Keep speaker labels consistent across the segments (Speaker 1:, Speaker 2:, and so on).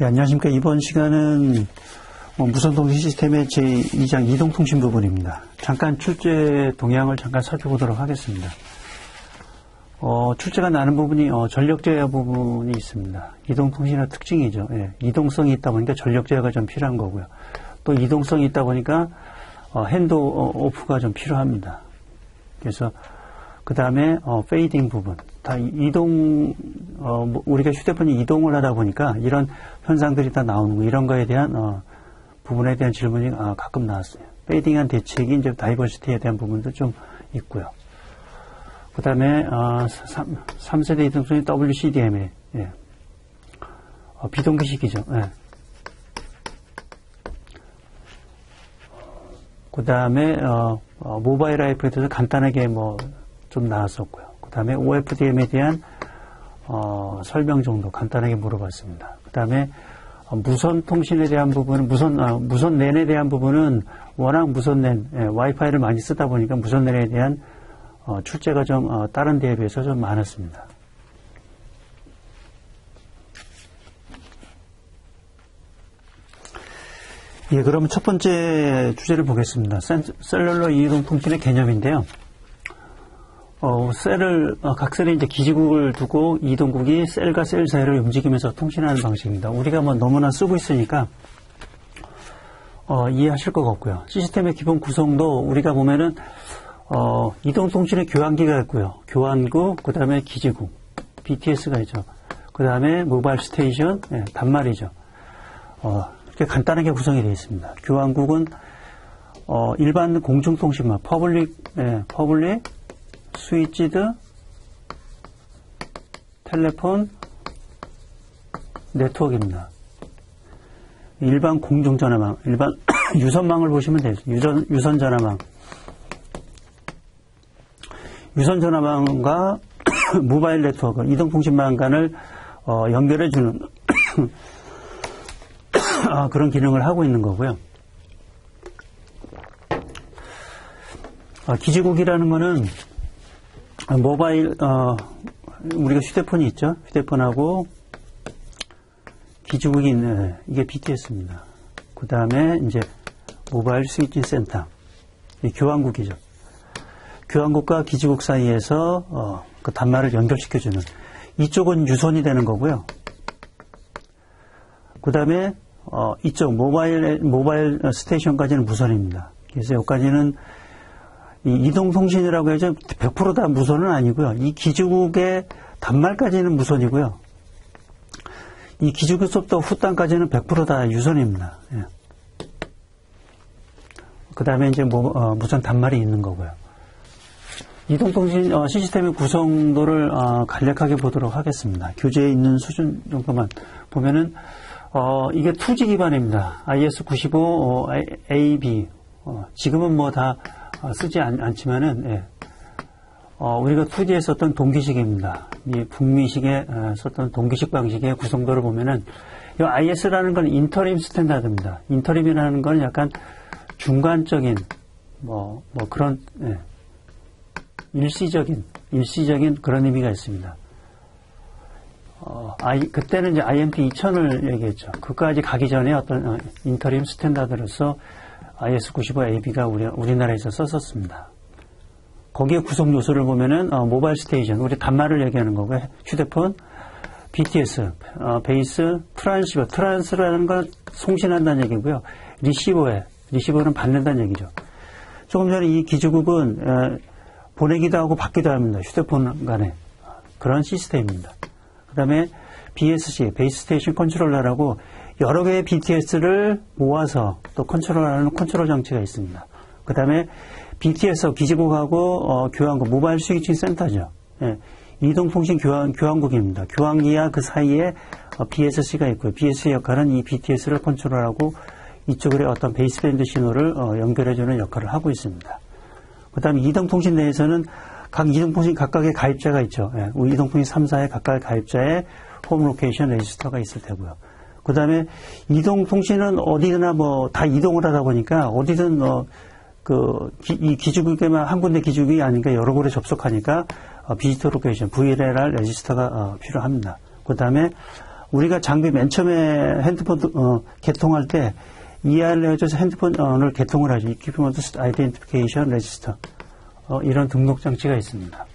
Speaker 1: 예, 안녕하십니까. 이번 시간은 무선통신 시스템의 제2장 이동통신 부분입니다. 잠깐 출제 동향을 잠깐 살펴보도록 하겠습니다. 출제가 나는 부분이 전력 제어 부분이 있습니다. 이동통신의 특징이죠. 예, 이동성이 있다 보니까 전력 제어가 좀 필요한 거고요. 또 이동성이 있다 보니까 핸드 오프가 좀 필요합니다. 그래서 그 다음에 페이딩 부분, 다 우리가 휴대폰이 이동을 하다 보니까 이런 현상들이 다 나오는 거, 이런 거에 대한 부분에 대한 질문이 가끔 나왔어요. 페이딩한 대책이 이제 다이버시티에 대한 부분도 좀 있고요. 그 다음에 3세대 이동통신 WCDMA, 예. 비동기식이죠. 예. 그 다음에 모바일 IP에 대해서 간단하게 좀 나왔었고요. 그 다음에 OFDM에 대한 설명 정도 간단하게 물어봤습니다. 그 다음에 무선 통신에 대한 부분은 무선 랜에 대한 부분은 워낙 무선 랜, 와이파이를 많이 쓰다 보니까 무선 랜에 대한 출제가 좀 다른 데에 비해서 좀 많았습니다. 예, 그러면 첫 번째 주제를 보겠습니다. 셀룰러 이동통신의 개념인데요. 각 셀에 이제 기지국을 두고 이동국이 셀과 셀 사이를 움직이면서 통신하는 방식입니다. 우리가 너무나 쓰고 있으니까, 이해하실 것 같고요. 시스템의 기본 구성도 우리가 보면은, 이동통신의 교환기가 있고요. 교환국, 그 다음에 기지국, BTS가 있죠. 그 다음에 모바일 스테이션, 예, 단말이죠. 이렇게 간단하게 구성이 되어 있습니다. 교환국은, 일반 공중통신망, 퍼블릭, 스위치드, 텔레폰, 네트워크입니다. 일반 공중전화망, 일반 유선망을 보시면 되죠. 유선전화망. 유선전화망과 모바일 네트워크, 이동통신망 간을 연결해주는 그런 기능을 하고 있는 거고요. 기지국이라는 거는 모바일, 우리가 휴대폰이 있죠. 휴대폰하고 기지국이 있는, 이게 BTS입니다. 그 다음에 이제 모바일 스위칭 센터. 교환국이죠. 교환국과 기지국 사이에서, 그 단말을 연결시켜주는. 이쪽은 유선이 되는 거고요. 그 다음에, 이쪽 모바일 스테이션까지는 무선입니다. 그래서 여기까지는 이 이동통신이라고 해서 100% 다 무선은 아니고요. 이 기지국의 단말까지는 무선이고요. 이 기지국서부터 후단까지는 100% 다 유선입니다. 예. 그 다음에 이제 무선 단말이 있는 거고요. 이동통신 시스템의 구성도를 간략하게 보도록 하겠습니다. 교재에 있는 수준 정도만 보면은 이게 2G 기반입니다. IS95 AB 지금은 다 쓰지 않지만은, 예. 우리가 2D에 썼던 동기식입니다. 이 북미식에 썼던 동기식 방식의 구성도를 보면은, 이 IS라는 건 인터림 스탠다드입니다. 인터림이라는 건 약간 중간적인, 그런, 예. 일시적인 그런 의미가 있습니다. 그때는 이제 IMP 2000을 얘기했죠. 그까지 가기 전에 어떤 인터림 스탠다드로서 IS95AB가 우리나라에서 썼었습니다. 거기에 구성 요소를 보면은, 모바일 스테이션, 우리 단말을 얘기하는 거고요. 휴대폰, BTS, 베이스, 트랜스라는 건 송신한다는 얘기고요. 리시버는 받는다는 얘기죠. 조금 전에 이 기지국은, 보내기도 하고 받기도 합니다. 휴대폰 간에. 그런 시스템입니다. 그 다음에 BSC, 베이스 스테이션 컨트롤러라고 여러 개의 BTS를 모아서 또 컨트롤하는 컨트롤 장치가 있습니다. 그 다음에 BTS 기지국하고 교환국, 모바일 스위칭 센터죠. 예, 이동통신 교환국입니다. 교환기와 그 사이에 BSC가 있고요. BSC의 역할은 이 BTS를 컨트롤하고 이쪽으로 어떤 베이스밴드 신호를 연결해주는 역할을 하고 있습니다. 그 다음에 이동통신 내에서는 각 이동통신 각각의 가입자가 있죠. 예, 이동통신 3사의 각각의 가입자의 홈 로케이션 레지스터가 있을 테고요. 그 다음에 이동통신은 어디나 다 이동을 하다 보니까 어디든 이 기지국에만 한 군데 기지국이 아니니까 여러 곳에 접속하니까 비지터 로케이션, VLR 레지스터가 필요합니다. 그 다음에 우리가 장비 맨 처음에 핸드폰 개통할 때 EIR을 해줘서 핸드폰을 개통을 하죠. Equipment Identification Register. 이런 등록 장치가 있습니다.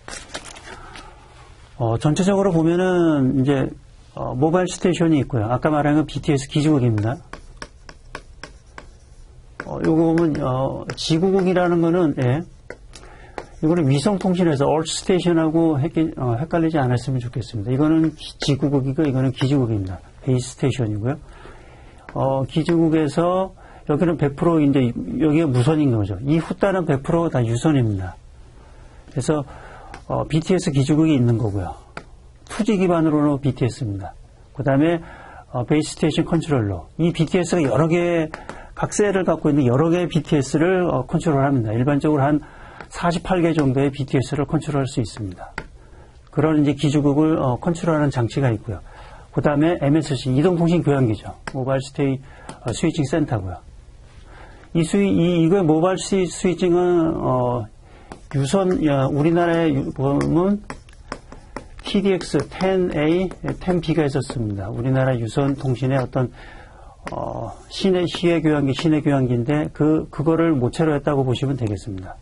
Speaker 1: 전체적으로 보면은 이제 모바일 스테이션이 있고요. 아까 말한 건 BTS 기지국입니다. 요거 보면 지구국이라는 거는 예. 이거는 위성통신에서 얼스테이션하고 헷갈리지 않았으면 좋겠습니다. 이거는 지구국이고 이거는 기지국입니다. 베이스 스테이션이고요. 기지국에서 여기는 100% 이제 여기가 무선인 거죠. 이 후따는 100% 다 유선입니다. 그래서 BTS 기지국이 있는 거고요. 투지 기반으로는 BTS입니다. 그 다음에 베이스 스테이션 컨트롤러. 이 BTS가 여러 개의 각 셀을 갖고 있는 여러 개의 BTS를 컨트롤합니다. 일반적으로 한 48개 정도의 BTS를 컨트롤할 수 있습니다. 그런 이제 기지국을 컨트롤하는 장치가 있고요. 그 다음에 MSC 이동통신 교환기죠. 모바일 스위칭 센터고요. 이거의 모바일 스위칭은 유선 우리나라에 보면 TDX 10A, 10B가 있었습니다. 우리나라 유선 통신의 어떤 시내 교환기인데 그거를 모체로 했다고 보시면 되겠습니다.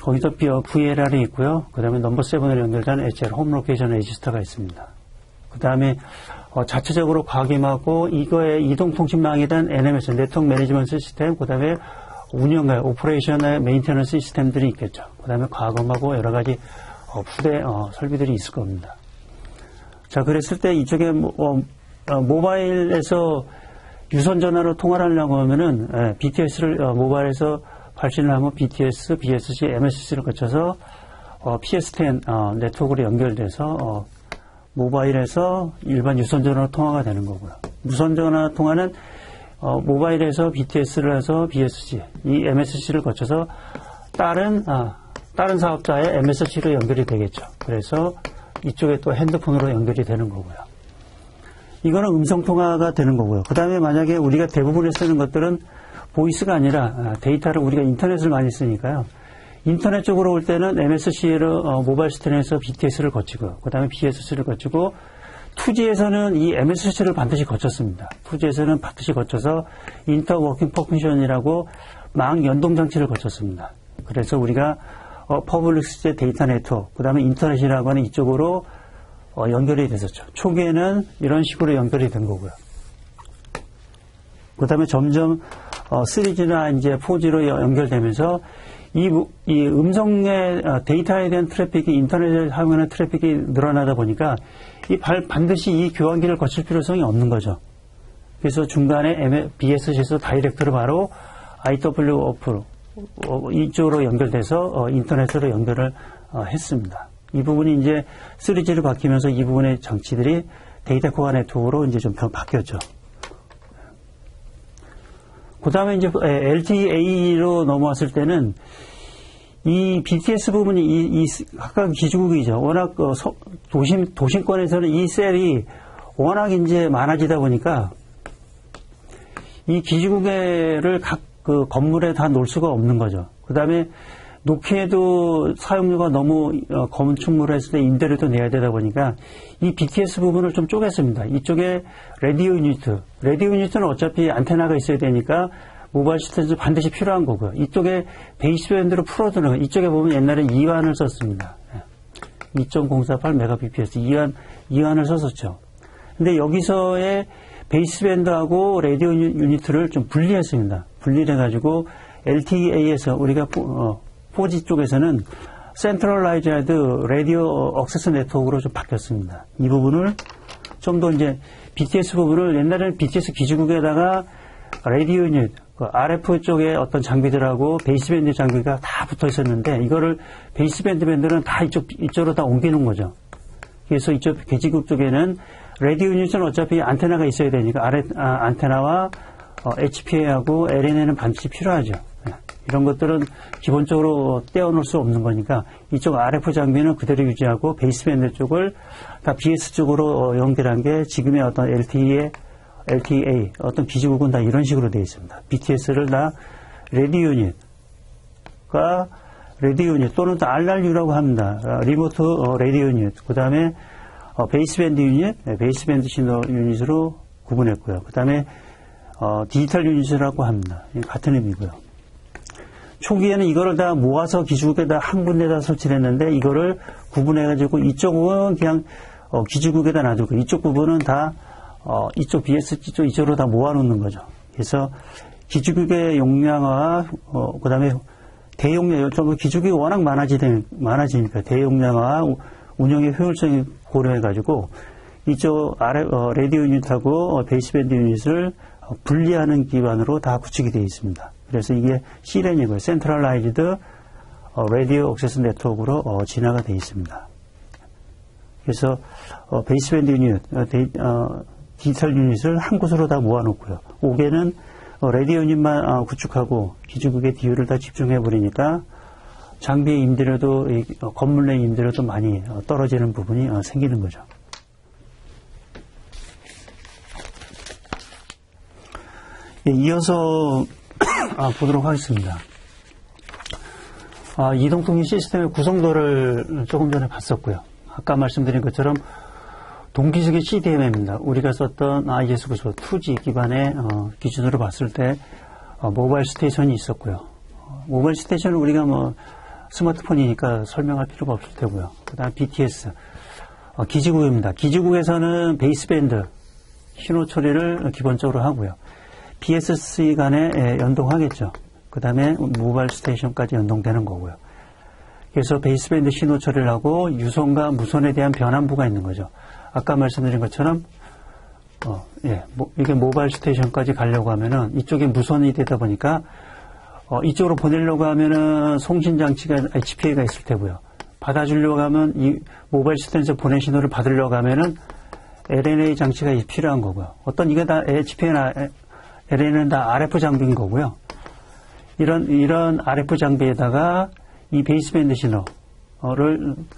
Speaker 1: 거기서 VLR이 있고요. 그 다음에 넘버 7으로 연결된 HL, 홈 로케이션 레지스터가 있습니다. 그 다음에 자체적으로 과김하고 이거의 이동통신망이란 NMS, 네트워크 매니지먼트 시스템, 그 다음에 운영과 오퍼레이션의 메인테넌스 시스템들이 있겠죠. 그 다음에 과금하고 여러 가지 부대 설비들이 있을 겁니다. 자, 그랬을 때 이쪽에 모바일에서 유선 전화로 통화를 하려고 하면은 BTS를 모바일에서 발신을 하면 BTS, BSC, MSC를 거쳐서 PS10 네트워크로 연결돼서 모바일에서 일반 유선 전화로 통화가 되는 거고요. 무선 전화 통화는 모바일에서 BTS를 해서 BSC, 이 MSC를 거쳐서 다른 사업자의 MSC로 연결이 되겠죠. 그래서 이쪽에 또 핸드폰으로 연결이 되는 거고요. 이거는 음성통화가 되는 거고요. 그 다음에 만약에 우리가 대부분에 쓰는 것들은 보이스가 아니라 데이터를 우리가 인터넷을 많이 쓰니까요. 인터넷 쪽으로 올 때는 MSC를 모바일 스테이션에서 BTS를 거치고 그 다음에 BSC를 거치고 2G에서는 이 MSC를 반드시 거쳤습니다. 2G에서는 반드시 거쳐서 인터워킹 퍼미션이라고 망 연동 장치를 거쳤습니다. 그래서 우리가 퍼블릭 스위치 데이터 네트워크 그 다음에 인터넷이라고 하는 이쪽으로 연결이 됐었죠. 초기에는 이런 식으로 연결이 된 거고요. 그 다음에 점점 3G나 이제 4G로 연결되면서 이 음성의 데이터에 대한 트래픽이 인터넷을 사용하는 트래픽이 늘어나다 보니까 반드시 이 교환기를 거칠 필요성이 없는 거죠. 그래서 중간에 BSC에서 다이렉트로 바로 IW 오프로 이쪽으로 연결돼서 인터넷으로 연결을 했습니다. 이 부분이 이제 3G로 바뀌면서 이 부분의 장치들이 데이터 코어 네트워크로 이제 좀 바뀌었죠. 그 다음에 이제 LTE로 넘어왔을 때는 이 BTS 부분이 각각 기지국이죠. 워낙 도심권에서는 이 셀이 워낙 이제 많아지다 보니까 이 기지국을 각 건물에 다 놓을 수가 없는 거죠. 그 다음에 놓기에도 사용료가 너무 건축물을 했을 때 임대료도 내야 되다 보니까 이 BTS 부분을 좀 쪼갰습니다. 이쪽에 라디오 유니트는 어차피 안테나가 있어야 되니까 모바일 시스템도 반드시 필요한 거고요. 이쪽에 베이스밴드로 풀어두는 이쪽에 보면 옛날에 2환을 썼습니다. 2.048Mbps 2환을 썼었죠. 근데 여기서의 베이스밴드하고 라디오 유니트를 좀 분리했습니다. 분리를 해가지고 LTE에서 우리가 4G 쪽에서는 센트럴라이즈드 라디오 억세스 네트워크로 좀 바뀌었습니다. 이 부분을 좀 더 이제 BTS 부분을 옛날에는 BTS 기지국에다가 라디오 유닛, RF 쪽에 어떤 장비들하고 베이스밴드 장비가 다 붙어 있었는데 이거를 베이스밴드는 다 이쪽으로 다 옮기는 거죠. 그래서 이쪽 기지국 쪽에는 라디오 유닛은 어차피 안테나가 있어야 되니까 안테나와 HPA하고 LNA는 반드시 필요하죠. 이런 것들은 기본적으로 떼어놓을 수 없는 거니까 이쪽 RF 장비는 그대로 유지하고 베이스밴드 쪽을 다 BS 쪽으로 연결한 게 지금의 어떤 LTA 어떤 기지국은 다 이런 식으로 되어 있습니다. BTS를 다 라디오 유닛 또는 또 RRU라고 합니다. 리모트 라디오 유닛. 그 다음에 베이스밴드 유닛, 베이스밴드 신호 유닛으로 구분했고요. 그 다음에 디지털 유닛이라고 합니다. 같은 의미고요. 초기에는 이거를 다 모아서 기지국에다 한 군데다 설치를 했는데 이거를 구분해가지고 이쪽은 그냥 기지국에다 놔두고 이쪽 부분은 다 이쪽 BSC 쪽 이쪽으로 다 모아놓는 거죠. 그래서 기지국의 용량화, 그 다음에 대용량, 기지국이 워낙 많아지니까 대용량화, 운영의 효율성을 고려해가지고 이쪽 라디오 유닛하고 베이스밴드 유닛을 분리하는 기반으로 다 구축이 되어 있습니다. 그래서 이게 CLAN이고요. 센트럴라이즈드 라디오 액세스 네트워크로 진화가 되어 있습니다. 그래서 베이스밴드 유닛, 디지털 유닛을 한 곳으로 다 모아놓고요. 5개는 라디오 유닛만 구축하고 기지국의 DU를 다 집중해버리니까 장비의 임대료도, 건물 내 임대료도 많이 떨어지는 부분이 생기는 거죠. 이어서 보도록 하겠습니다. 이동통신 시스템의 구성도를 조금 전에 봤었고요. 아까 말씀드린 것처럼 동기적인 CDMA입니다. 우리가 썼던 IS-95 2G 기반의 기준으로 봤을 때 모바일 스테이션이 있었고요. 모바일 스테이션은 우리가 스마트폰이니까 설명할 필요가 없을 테고요. 그 다음 BTS, 기지국입니다. 기지국에서는 베이스밴드 신호 처리를 기본적으로 하고요. PSC 간에 연동하겠죠. 그 다음에 모바일 스테이션까지 연동되는 거고요. 그래서 베이스밴드 신호 처리를 하고 유선과 무선에 대한 변환부가 있는 거죠. 아까 말씀드린 것처럼 이게 모바일 스테이션까지 가려고 하면은 이쪽에 무선이 되다 보니까 이쪽으로 보내려고 하면은 송신 장치가 HPA가 있을 테고요. 받아주려고 하면 이 모바일 스테이션에서 보낸 신호를 받으려고 하면은 LNA 장치가 필요한 거고요. 이게 다 HPA나 LNA는 다 RF 장비인 거고요. 이런 RF 장비에다가 이 베이스밴드 신호가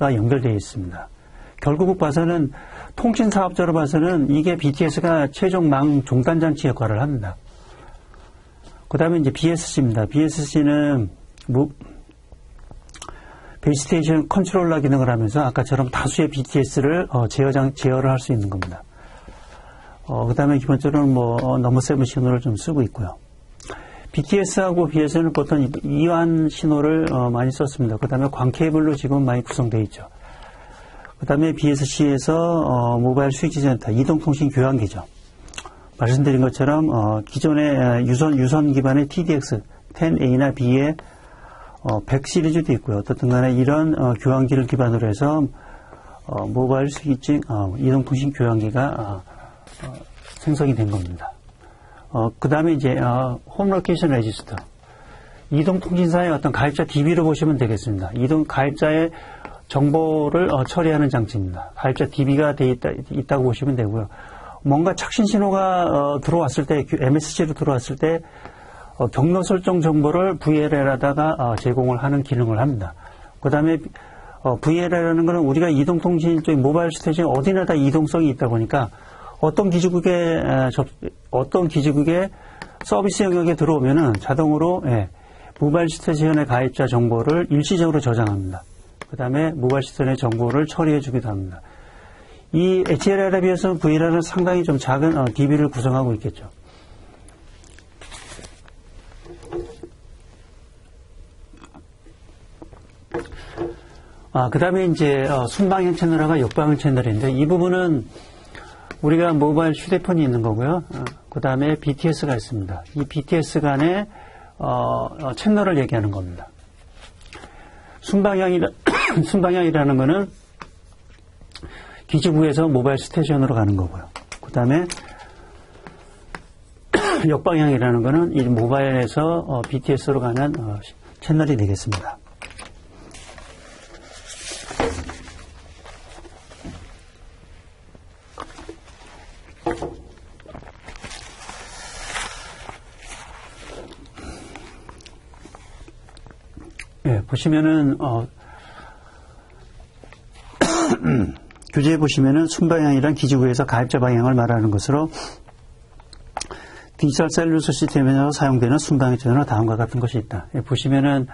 Speaker 1: 연결되어 있습니다. 결국 봐서는 통신 사업자로 봐서는 이게 BTS가 최종 망 종단 장치 역할을 합니다. 그 다음에 이제 BSC입니다. BSC는 베이스테이션 컨트롤러 기능을 하면서 아까처럼 다수의 BTS를 제어를 할 수 있는 겁니다. 그 다음에 기본적으로는 넘버 7 신호를 좀 쓰고 있고요. BTS하고 BS는 보통 이완 신호를 많이 썼습니다. 그 다음에 광 케이블로 지금 많이 구성되어 있죠. 그 다음에 BSC에서 모바일 스위치 센터, 이동통신 교환기죠. 말씀드린 것처럼 기존의 유선 기반의 TDX 10A나 B의 100 시리즈도 있고요. 어떻든 간에 이런 교환기를 기반으로 해서 모바일 스위칭 이동통신 교환기가 생성이 된 겁니다. 그 다음에 이제 홈 로케이션 레지스터, 이동통신사의 어떤 가입자 DB로 보시면 되겠습니다. 가입자의 정보를 처리하는 장치입니다. 가입자 DB가 있다고 보시면 되고요. 뭔가 착신 신호가 들어왔을 때, MSG로 들어왔을 때 경로 설정 정보를 VLL에다가 제공을 하는 기능을 합니다. 그 다음에 VLL이라는 것은 우리가 이동통신 쪽 모바일 스테이션 어디나 다 이동성이 있다 보니까 어떤 기지국에 서비스 영역에 들어오면은 자동으로 모바일 스테이션의 가입자 정보를 일시적으로 저장합니다. 그 다음에 모바일 스테이션의 정보를 처리해 주기도 합니다. 이 HLR에 비해서는 VLR은 상당히 좀 작은 DB를 구성하고 있겠죠. 그 다음에 이제 순방향 채널과 역방향 채널인데 이 부분은 우리가 모바일 휴대폰이 있는 거고요. 그 다음에 BTS가 있습니다. 이 BTS 간의 채널을 얘기하는 겁니다. 순방향이라는 거는 기지국에서 모바일 스테이션으로 가는 거고요. 그 다음에 역방향이라는 거는 이 모바일에서 BTS로 가는 채널이 되겠습니다. 보시면은 교재에 보시면은 순방향이란 기지국에서 가입자 방향을 말하는 것으로 디지털 셀룰러 시스템에서 사용되는 순방향 채널은 다음과 같은 것이 있다. 보시면은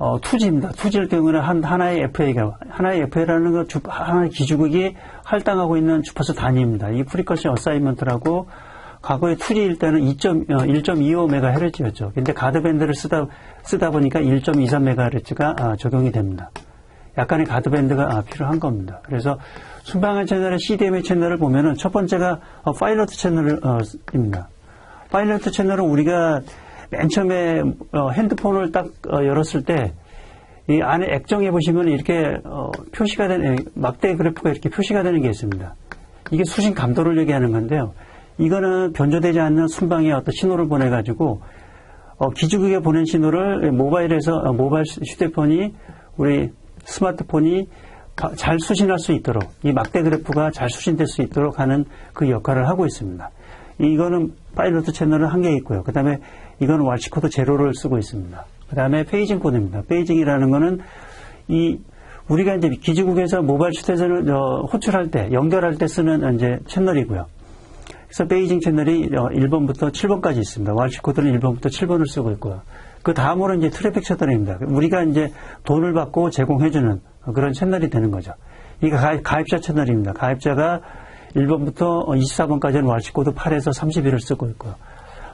Speaker 1: 2G입니다. 2G일 경우는 하나의 FA라는 건 하나의 기주국이 할당하고 있는 주파수 단위입니다. 이 프리퀀시 어사인먼트라고 과거에 2G일 때는 1.25MHz였죠. 근데 가드밴드를 쓰다 보니까 1.23MHz가 적용이 됩니다. 약간의 가드밴드가 필요한 겁니다. 그래서 순방향 채널의 CDMA 채널을 보면은 첫 번째가 파일럿 채널입니다. 파일럿 채널은 우리가 맨 처음에 핸드폰을 딱 열었을 때 이 안에 액정에 보시면 이렇게 표시가 되는 막대 그래프가 이렇게 표시가 되는 게 있습니다. 이게 수신 감도를 얘기하는 건데요. 이거는 변조되지 않는 순방의 어떤 신호를 보내가지고 기주국에 보낸 신호를 모바일 휴대폰이 우리 스마트폰이 잘 수신할 수 있도록 이 막대 그래프가 잘 수신될 수 있도록 하는 그 역할을 하고 있습니다. 이거는 파일럿 채널은 한 개 있고요. 그 다음에 이거는 왈시 코드 제로를 쓰고 있습니다. 그 다음에 페이징 코드입니다. 페이징이라는 거는 우리가 이제 기지국에서 모바일 휴대전을 호출할 때, 연결할 때 쓰는 이제 채널이고요. 그래서 페이징 채널이 1번부터 7번까지 있습니다. 왈시 코드는 1번부터 7번을 쓰고 있고요. 그 다음으로 이제 트래픽 채널입니다. 우리가 이제 돈을 받고 제공해주는 그런 채널이 되는 거죠. 이게 가입자 채널입니다. 가입자가 1번부터 24번까지는 왈시 코드 8에서 31을 쓰고 있고요.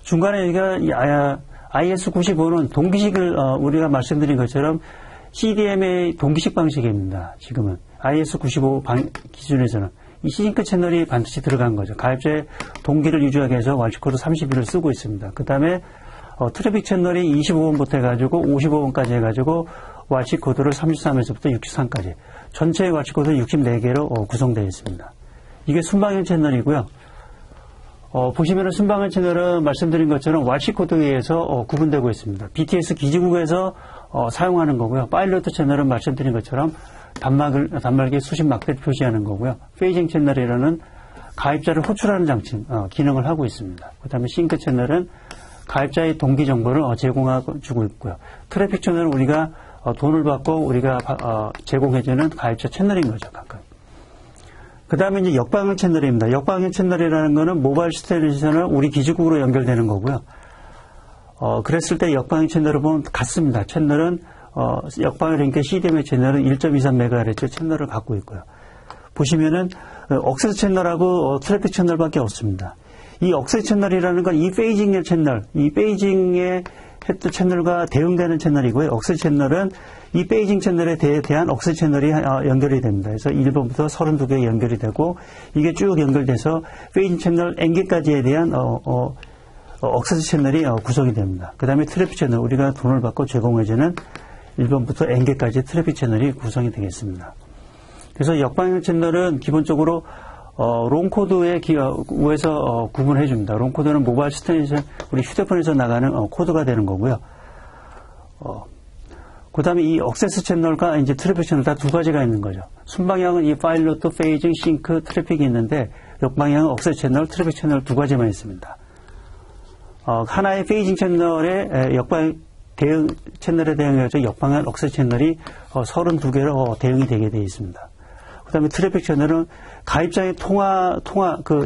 Speaker 1: 중간에 여기가 IS95는 동기식을 우리가 말씀드린 것처럼 CDMA 동기식 방식입니다. 지금은 IS95 기준에서는 이 시징크 채널이 반드시 들어간 거죠. 가입자의 동기를 유지하기 위해서 왈시 코드 31을 쓰고 있습니다. 그 다음에 트래픽 채널이 25번부터 해가지고 55번까지 해가지고 왈시 코드를 33에서부터 63까지 전체의 왈시 코드 64개로 구성되어 있습니다. 이게 순방향 채널이고요. 보시면은 순방향 채널은 말씀드린 것처럼 왈시 코드에 의해서 구분되고 있습니다. BTS 기지국에서 사용하는 거고요. 파일럿 채널은 말씀드린 것처럼 단말기 수신 막대를 표시하는 거고요. 페이징 채널이라는 가입자를 호출하는 장치 기능을 하고 있습니다. 그 다음에 싱크 채널은 가입자의 동기 정보를 제공하고 주고 있고요. 트래픽 채널은 우리가 돈을 받고 우리가 제공해주는 가입자 채널인 거죠. 가끔. 그 다음에 이제 역방향 채널입니다. 역방향 채널이라는 거는 모바일 스테이션은 우리 기지국으로 연결되는 거고요. 그랬을 때 역방향 채널을 보면 같습니다. 채널은 역방향 링크 CDMA 채널은 1.23MHz 채널을 갖고 있고요. 보시면은 억세스 채널하고 트래픽 채널밖에 없습니다. 이 억세스 채널이라는 건 이 페이징의 채널, 이 페이징의 헤드 채널과 대응되는 채널이고요. 억세스 채널은 이 페이징 채널에 대한 억세스 채널이 연결이 됩니다. 그래서 1번부터 32개 연결이 되고 이게 쭉 연결돼서 페이징 채널 N개까지에 대한 억세스 채널이 구성이 됩니다. 그 다음에 트래픽 채널, 우리가 돈을 받고 제공해주는 1번부터 N개까지 트래픽 채널이 구성이 되겠습니다. 그래서 역방향 채널은 기본적으로 롱코드에 의해서 구분해 줍니다. 롱코드는 모바일 스테이션, 우리 휴대폰에서 나가는 코드가 되는 거고요. 그 다음에 이 억세스 채널과 이제 트래픽 채널 다 두 가지가 있는 거죠. 순방향은 이 파일럿, 페이징, 싱크, 트래픽이 있는데 역방향은 억세스 채널, 트래픽 채널 두 가지만 있습니다. 하나의 페이징 채널에 대응 채널에 대응해서 역방향 억세스 채널이 32개로 대응이 되게 되어 있습니다. 그 다음에 트래픽 채널은 가입자의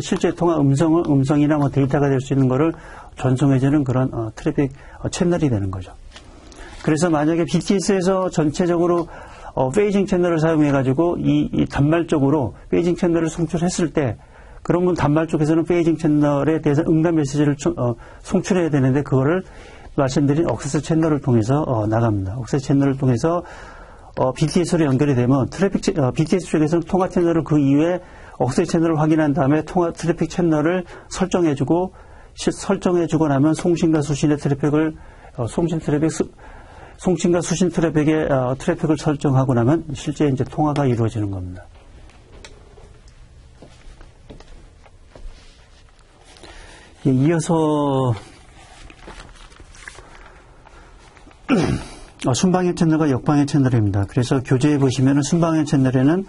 Speaker 1: 실제 통화 음성이나 뭐 데이터가 될 수 있는 거를 전송해주는 그런 트래픽 채널이 되는 거죠. 그래서 만약에 BTS에서 전체적으로 페이징 채널을 사용해가지고 이 단말적으로 페이징 채널을 송출했을 때 그러면 단말 쪽에서는 페이징 채널에 대해서 응답 메시지를 송출해야 되는데 그거를 말씀드린 억세스 채널을 통해서 나갑니다. 억세스 채널을 통해서 BTS로 연결이 되면 BTS 쪽에서는 통화 채널을 그 이후에 억세스 채널을 확인한 다음에 트래픽 채널을 설정해주고 나면 송신과 수신의 트래픽을 송신과 수신 트래픽의 트래픽을 설정하고 나면 실제 이제 통화가 이루어지는 겁니다. 이어서 순방향 채널과 역방향 채널입니다. 그래서 교재에 보시면은 순방향 채널에는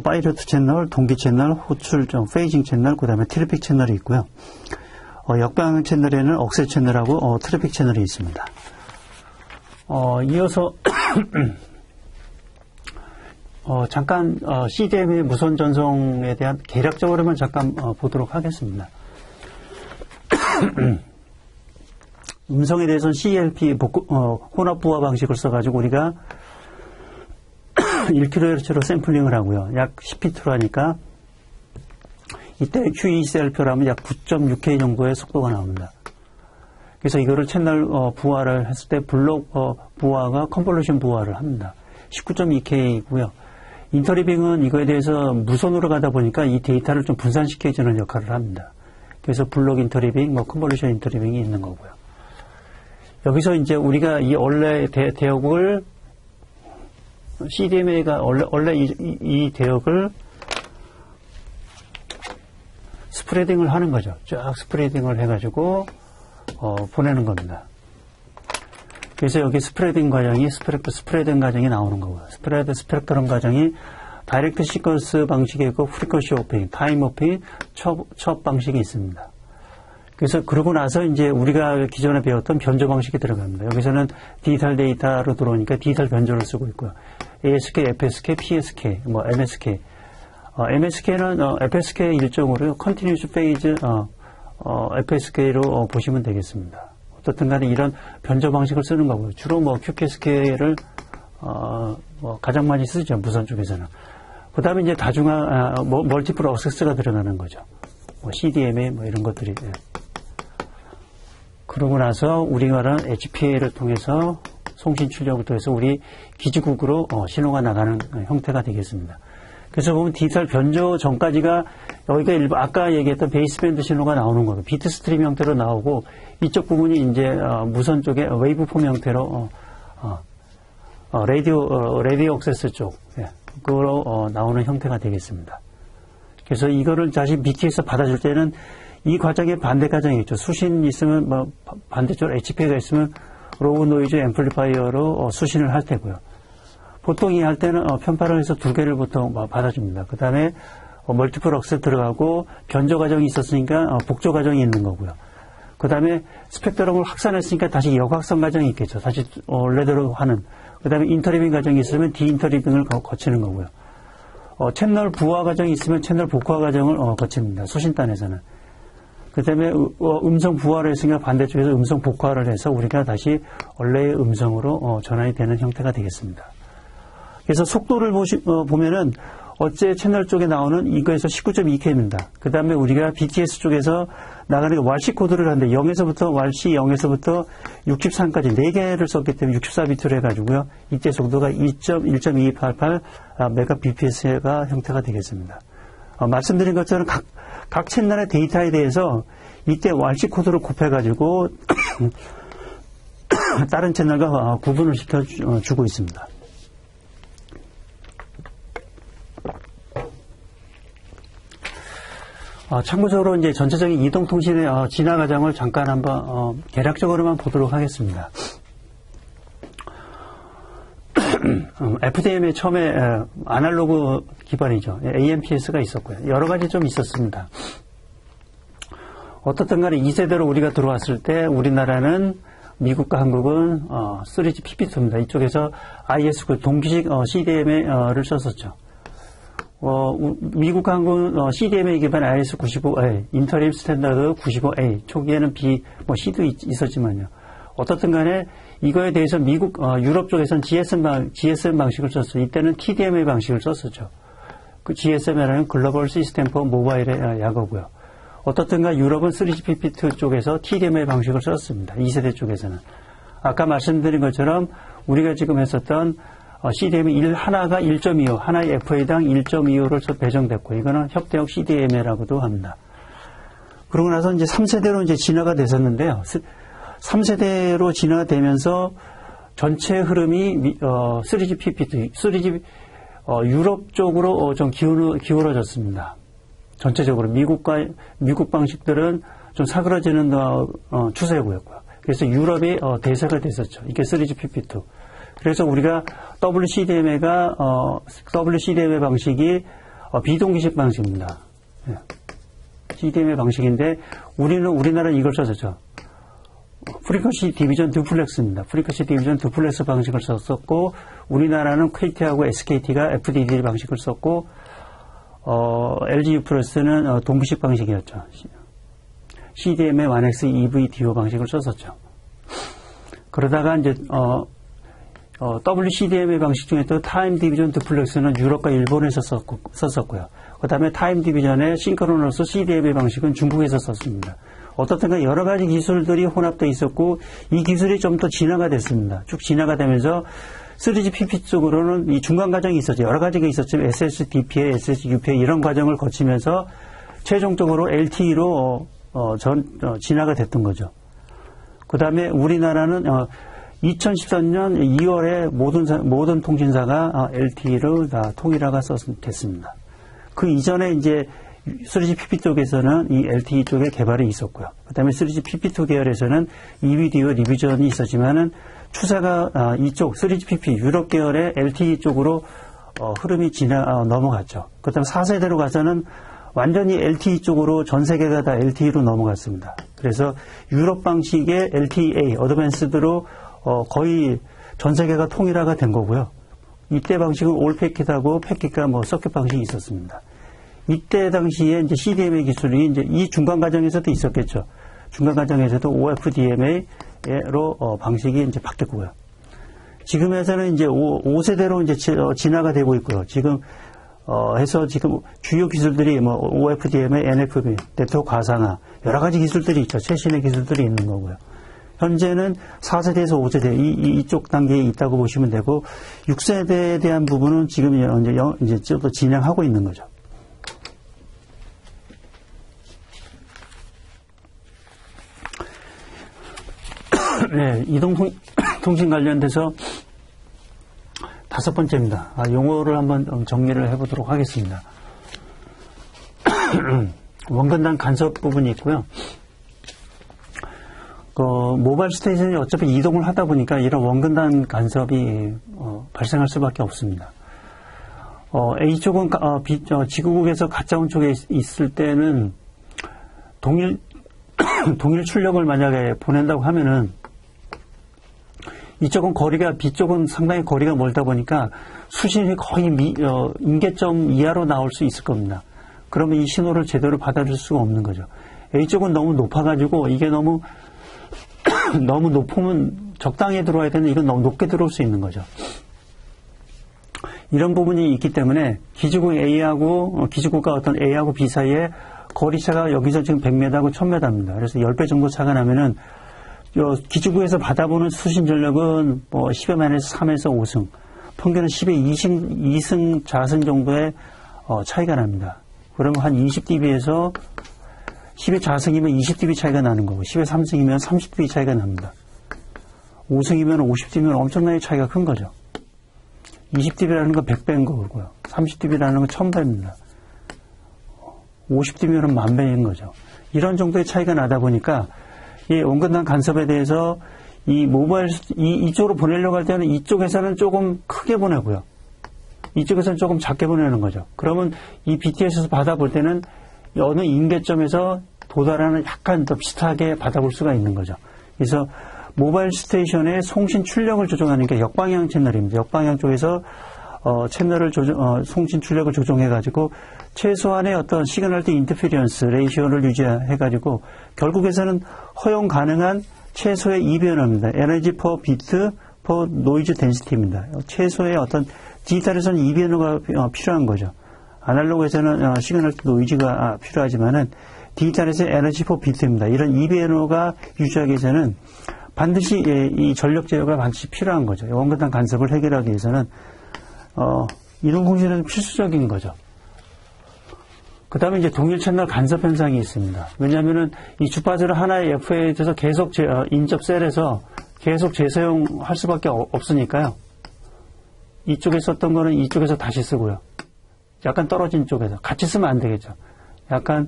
Speaker 1: 파일럿 채널, 동기 채널, 호출, 페이징 채널, 그 다음에 트래픽 채널이 있고요. 역방향 채널에는 억세스 채널하고 트래픽 채널이 있습니다. 이어서 잠깐 CDMA 무선 전송에 대한 개략적으로만 잠깐 보도록 하겠습니다. 음성에 대해서는 CLP 혼합 부화 방식을 써가지고 우리가 1kHz로 샘플링을 하고요. 약 10피트로 하니까 이때 QECL표라면 약 9.6K 정도의 속도가 나옵니다. 그래서 이거를 채널 부화를 했을 때 블록 부화가 컨볼루션 부화를 합니다. 19.2K이고요. 인터리빙은 이거에 대해서 무선으로 가다 보니까 이 데이터를 좀 분산시켜주는 역할을 합니다. 그래서 블록 인터리빙, 컨볼루션 인터리빙이 있는 거고요. 여기서 이제 우리가 이 원래 대역을 CDMA가 원래 이 대역을 스프레딩을 하는 거죠. 쫙 스프레딩을 해가지고 보내는 겁니다. 그래서 여기 스프레딩 과정이 스프레딩 과정이 나오는 거고요. 스펙트럼 과정이 다이렉트 시퀀스 방식이 있고 프리퀀시 호핑, 타임 호핑, 첩 방식이 있습니다. 그래서 그러고 나서 이제 우리가 기존에 배웠던 변조 방식이 들어갑니다. 여기서는 디지털 데이터로 들어오니까 디지털 변조를 쓰고 있고요. ASK, FSK, PSK, MSK. MSK는 FSK 일종으로 Continuous Phase FSK로 보시면 되겠습니다. 어떻든 간에 이런 변조 방식을 쓰는 거고요. 주로 QPSK를 가장 많이 쓰죠. 무선 쪽에서는. 그 다음에 이제 멀티플 어섹스가 들어가는 거죠. CDMA 이런 것들이. 예. 그러고 나서 우리나라는 HPA를 통해서 송신 출력을 통해서 우리 기지국으로 신호가 나가는 형태가 되겠습니다. 그래서 보면 디지털 변조 전까지가 여기가 일부 아까 얘기했던 베이스밴드 신호가 나오는 거고 비트 스트림 형태로 나오고 이쪽 부분이 이제 무선 쪽에 웨이브폼 형태로 라디오 액세스 쪽 그거로 나오는 형태가 되겠습니다. 그래서 이거를 다시 BT에서 받아줄 때는 이 과정에 반대 과정이 있죠. 수신 있으면 반대쪽 HPA가 있으면 로우 노이즈 앰플리파이어로 수신을 할 테고요. 보통 이 할 때는 편파를 해서 두 개를 보통 받아줍니다. 그 다음에 멀티플 억스 들어가고 변조 과정이 있었으니까 복조 과정이 있는 거고요. 그 다음에 스펙트럼을 확산했으니까 다시 역확산 과정이 있겠죠. 다시 원래대로 하는. 그 다음에 인터리빙 과정이 있으면 디인터리빙을 거치는 거고요. 채널 부화 과정이 있으면 채널 복화 과정을 거칩니다. 수신단에서는. 그 다음에 음성 부화를 했으니까 반대쪽에서 음성 복화를 해서 우리가 다시 원래의 음성으로 전환이 되는 형태가 되겠습니다. 그래서 속도를 보면은 어째 채널 쪽에 나오는 이거에서 19.2K입니다. 그 다음에 우리가 BTS 쪽에서 나가는 왈시 코드를 하는데 0에서부터 왈시 0에서부터 63까지 4개를 썼기 때문에 64비트로 해가지고요. 이때 속도가 1.2288 메가bps가 형태가 되겠습니다. 말씀드린 것처럼 각 채널의 데이터에 대해서 이때 왈시 코드를 곱해가지고 다른 채널과 구분을 시켜주고 있습니다. 참고적으로 이제 전체적인 이동통신의 진화 과정을 잠깐 한번 대략적으로만 보도록 하겠습니다. FDM의 처음에 아날로그 기반이죠. AMPS가 있었고요. 여러 가지 좀 있었습니다. 어떻든 간에 2세대로 우리가 들어왔을 때 우리나라는 미국과 한국은 3G PPT입니다. 이쪽에서 IS9 동기식 CDMA를 썼었죠. 미국 한국은 CDMA 기반 IS95A, 인터림 스탠다드 95A, 초기에는 C도 있었지만요. 어떻든 간에 이거에 대해서 유럽 쪽에서는 GSM 방식을 썼어요. 이때는 TDMA 방식을 썼었죠. 그 GSM이라는 글로벌 시스템 포 모바일의 약어고요. 어떻든 간 유럽은 3G PPT 쪽에서 TDMA 방식을 썼습니다. 2세대 쪽에서는. 아까 말씀드린 것처럼 우리가 지금 했었던 CDMA 하나가 1.25, 하나의 FA당 1.25를 배정됐고, 이거는 협대역 CDMA라고도 합니다. 그러고 나서 이제 3세대로 이제 진화가 됐었는데요. 3세대로 진화가 되면서 전체 흐름이 3G PPT, 3G 유럽 쪽으로 좀 기울어졌습니다. 전체적으로 미국 방식들은 좀 사그러지는 추세고요. 그래서 유럽이 대세가 됐었죠. 이게 3G PPT. 그래서 우리가 WCDMA 방식이 비동기식 방식입니다. CDMA 방식인데 우리나라는 이걸 썼었죠. 프리퀀시 디비전 듀플렉스입니다. 프리퀀시 디비전 듀플렉스 방식을 썼었고 우리나라는 KT하고 SKT가 FDD 방식을 썼고 LG U+는 동기식 방식이었죠. CDMA 1X EVDO 방식을 썼었죠. 그러다가 이제 WCDMA 방식 중에 또 타임 디비전 듀플렉스는 유럽과 일본에서 썼었고요. 그 다음에 타임 디비전의 싱크로너스 CDMA 방식은 중국에서 썼습니다. 어떻든가 여러 가지 기술들이 혼합되어 있었고 이 기술이 좀 더 진화가 됐습니다. 쭉 진화가 되면서 3GPP 쪽으로는 이 중간 과정이 있었죠. 여러 가지가 있었지만 SSDPA, SSUPA 이런 과정을 거치면서 최종적으로 LTE로 진화가 됐던 거죠. 그 다음에 우리나라는 2013년 2월에 모든 통신사가 LTE로 다 통일화가 됐습니다. 그 이전에 이제 3GPP 쪽에서는 이 LTE 쪽에 개발이 있었고요. 그 다음에 3GPP2 계열에서는 EVDO 리비전이 있었지만은 추세가 이쪽 3GPP 유럽 계열의 LTE 쪽으로 흐름이 넘어갔죠. 그 다음에 4세대로 가서는 완전히 LTE 쪽으로 전 세계가 다 LTE로 넘어갔습니다. 그래서 유럽 방식의 LTEA, 어드밴스드로 거의 전 세계가 통일화가 된 거고요. 이때 방식은 올 패킷하고 패킷과 서킷 방식이 있었습니다. 이때 당시에 이제 CDMA 기술이 이제 이 중간 과정에서도 있었겠죠. 중간 과정에서도 OFDMA로 방식이 이제 바뀌었고요. 지금에서는 이제 5세대로 이제 진화가 되고 있고요. 지금 해서 지금 주요 기술들이 OFDMA, NFV, 네트워크 가상화 여러 가지 기술들이 있죠. 최신의 기술들이 있는 거고요. 현재는 4세대에서 5세대 이쪽 단계에 있다고 보시면 되고 6세대에 대한 부분은 지금 이제 좀 더 진행하고 있는 거죠. 네, 이동통신 관련돼서 5번째입니다. 용어를 한번 정리를 해보도록 하겠습니다. 원근단 간섭 부분이 있고요. 모바일 스테이션이 어차피 이동을 하다 보니까 이런 원근단 간섭이 발생할 수밖에 없습니다. A쪽은 지구국에서 가짜운 쪽에 있을 때는 동일 출력을 만약에 보낸다고 하면은 이쪽은 B쪽은 상당히 거리가 멀다 보니까 수신이 거의 인계점 이하로 나올 수 있을 겁니다. 그러면 이 신호를 제대로 받아줄 수가 없는 거죠. A쪽은 너무 높아가지고 이게 너무 높으면 적당히 들어와야 되는데 이건 너무 높게 들어올 수 있는 거죠. 이런 부분이 있기 때문에 기지국과 어떤 A하고 B 사이에 거리차가 여기서 지금 100m하고 1000m입니다. 그래서 10배 정도 차가 나면은 기지국에서 받아보는 수신 전력은 10의 마이너스 3에서 5승, 평균은 10의 2승 자승 정도의 차이가 납니다. 그러면 한 20dB에서 10의 자승이면 20dB 차이가 나는 거고 10의 3승이면 30dB 차이가 납니다. 5승이면 50dB면 엄청나게 차이가 큰 거죠. 20dB라는 건 100배인 거고요. 30dB라는 건 1000배입니다. 50dB면 10,000배인 거죠. 이런 정도의 차이가 나다 보니까 이 원근단 간섭에 대해서 이쪽으로 보내려고 할 때는 이쪽에서는 조금 크게 보내고요. 이쪽에서는 조금 작게 보내는 거죠. 그러면 이 BTS에서 받아볼 때는 어느 인계점에서 도달하는 약간 더 비슷하게 받아볼 수가 있는 거죠. 그래서 모바일 스테이션의 송신 출력을 조정하는 게 역방향 채널입니다. 역방향 쪽에서 채널을 송신 출력을 조정해가지고 최소한의 어떤 시그널 인터피리언스 레이시오를 유지해가지고 결국에서는 허용 가능한 최소의 이변화입니다. 에너지 퍼 비트 퍼 노이즈 덴시티입니다. 최소의 어떤 디지털에서는 이변화가 필요한 거죠. 아날로그에서는 시그널 노이즈가 필요하지만은 디지털에서 에너지 퍼 비트입니다. 이런 이변화가 유지하기 위해서는 반드시 이 전력 제어가 반드시 필요한 거죠. 원근단 간섭을 해결하기 위해서는 이동통신은 필수적인 거죠. 그 다음에 이제 동일 채널 간섭 현상이 있습니다. 왜냐하면은 이 주파수를 하나의 FA에 대해서 계속 인접 셀에서 계속 재사용할 수밖에 없으니까요. 이쪽에 썼던 거는 이쪽에서 다시 쓰고요. 약간 떨어진 쪽에서 같이 쓰면 안 되겠죠. 약간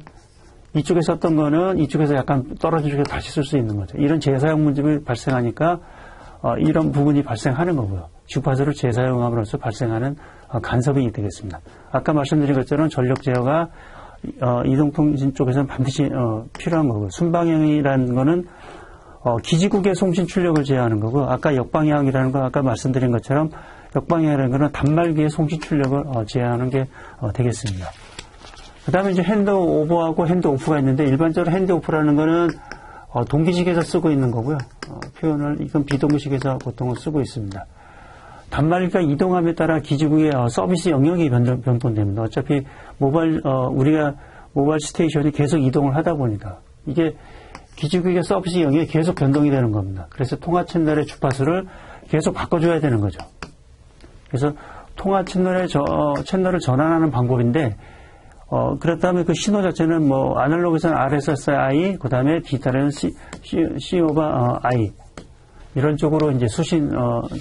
Speaker 1: 이쪽에 썼던 거는 이쪽에서 약간 떨어진 쪽에서 다시 쓸 수 있는 거죠. 이런 재사용 문제가 발생하니까 이런 부분이 발생하는 거고요. 주파수를 재사용함으로써 발생하는 간섭이 되겠습니다. 아까 말씀드린 것처럼 전력 제어가 이동통신 쪽에서는 반드시 필요한 거고요. 순방향이라는 거는 기지국의 송신 출력을 제어하는 거고, 아까 역방향이라는 건 아까 말씀드린 것처럼 역방향이라는 거는 단말기의 송신 출력을 제어하는 게 되겠습니다. 그 다음에 이제 핸드 오버하고 핸드 오프가 있는데, 일반적으로 핸드 오프라는 거는 동기식에서 쓰고 있는 거고요. 표현을 이건 비동기식에서 보통은 쓰고 있습니다. 단말기가 이동함에 따라 기지국의 서비스 영역이 변동됩니다. 어차피 우리가 모바일 스테이션이 계속 이동을 하다 보니까 이게 기지국의 서비스 영역이 계속 변동이 되는 겁니다. 그래서 통화 채널의 주파수를 계속 바꿔줘야 되는 거죠. 그래서 통화 채널을 전환하는 방법인데, 그렇다면 그 신호 자체는 아날로그에서는 RSSI, 그 다음에 디지털에는 C/I, 이런 쪽으로 이제 수신,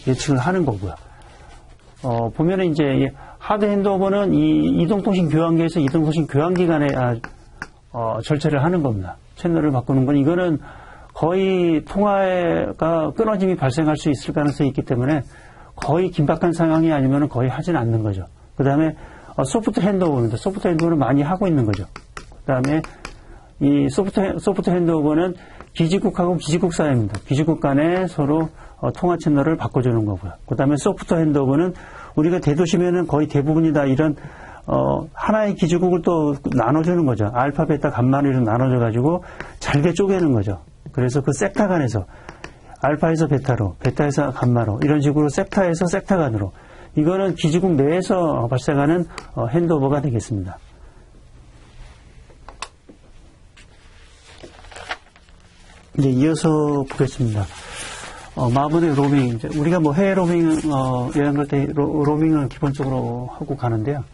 Speaker 1: 예측을 하는 거고요. 보면은 이제, 하드 핸드오버는 이 이동통신 교환기에서 이동통신 교환기 간에, 절차를 하는 겁니다. 채널을 바꾸는 건, 이거는 거의 통화가 끊어짐이 발생할 수 있을 가능성이 있기 때문에 거의 긴박한 상황이 아니면 거의 하진 않는 거죠. 그 다음에 소프트 핸드오버입니다. 소프트 핸드오버는 많이 하고 있는 거죠. 그 다음에 이 소프트 핸드오버는 기지국하고 기지국 사이입니다. 기지국 간에 서로 통화 채널을 바꿔주는 거고요. 그 다음에 소프트 핸드오버는 우리가 대도시면은 거의 대부분이 다 이런 하나의 기지국을 또 나눠주는 거죠. 알파, 베타, 감마를 나눠줘가지고 잘게 쪼개는 거죠. 그래서 그 섹터 간에서 알파에서 베타로, 베타에서 감마로 이런 식으로 섹터에서 섹터 간으로 이거는 기지국 내에서 발생하는 핸드오버가 되겠습니다. 이제 이어서 보겠습니다. 마블의 로밍, 우리가 해외 로밍 여행 갈 때 로밍을 기본적으로 하고 가는데요.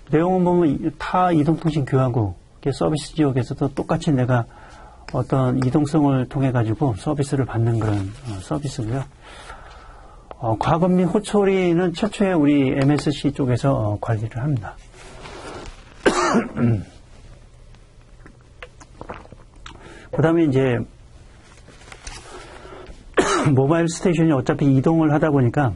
Speaker 1: 내용은 보면 타 이동통신 교환국 서비스 지역에서도 똑같이 내가 어떤 이동성을 통해 가지고 서비스를 받는 그런 서비스고요. 과금 및 호초리는 최초에 우리 MSC 쪽에서 관리를 합니다. 그 다음에 이제 모바일 스테이션이 어차피 이동을 하다 보니까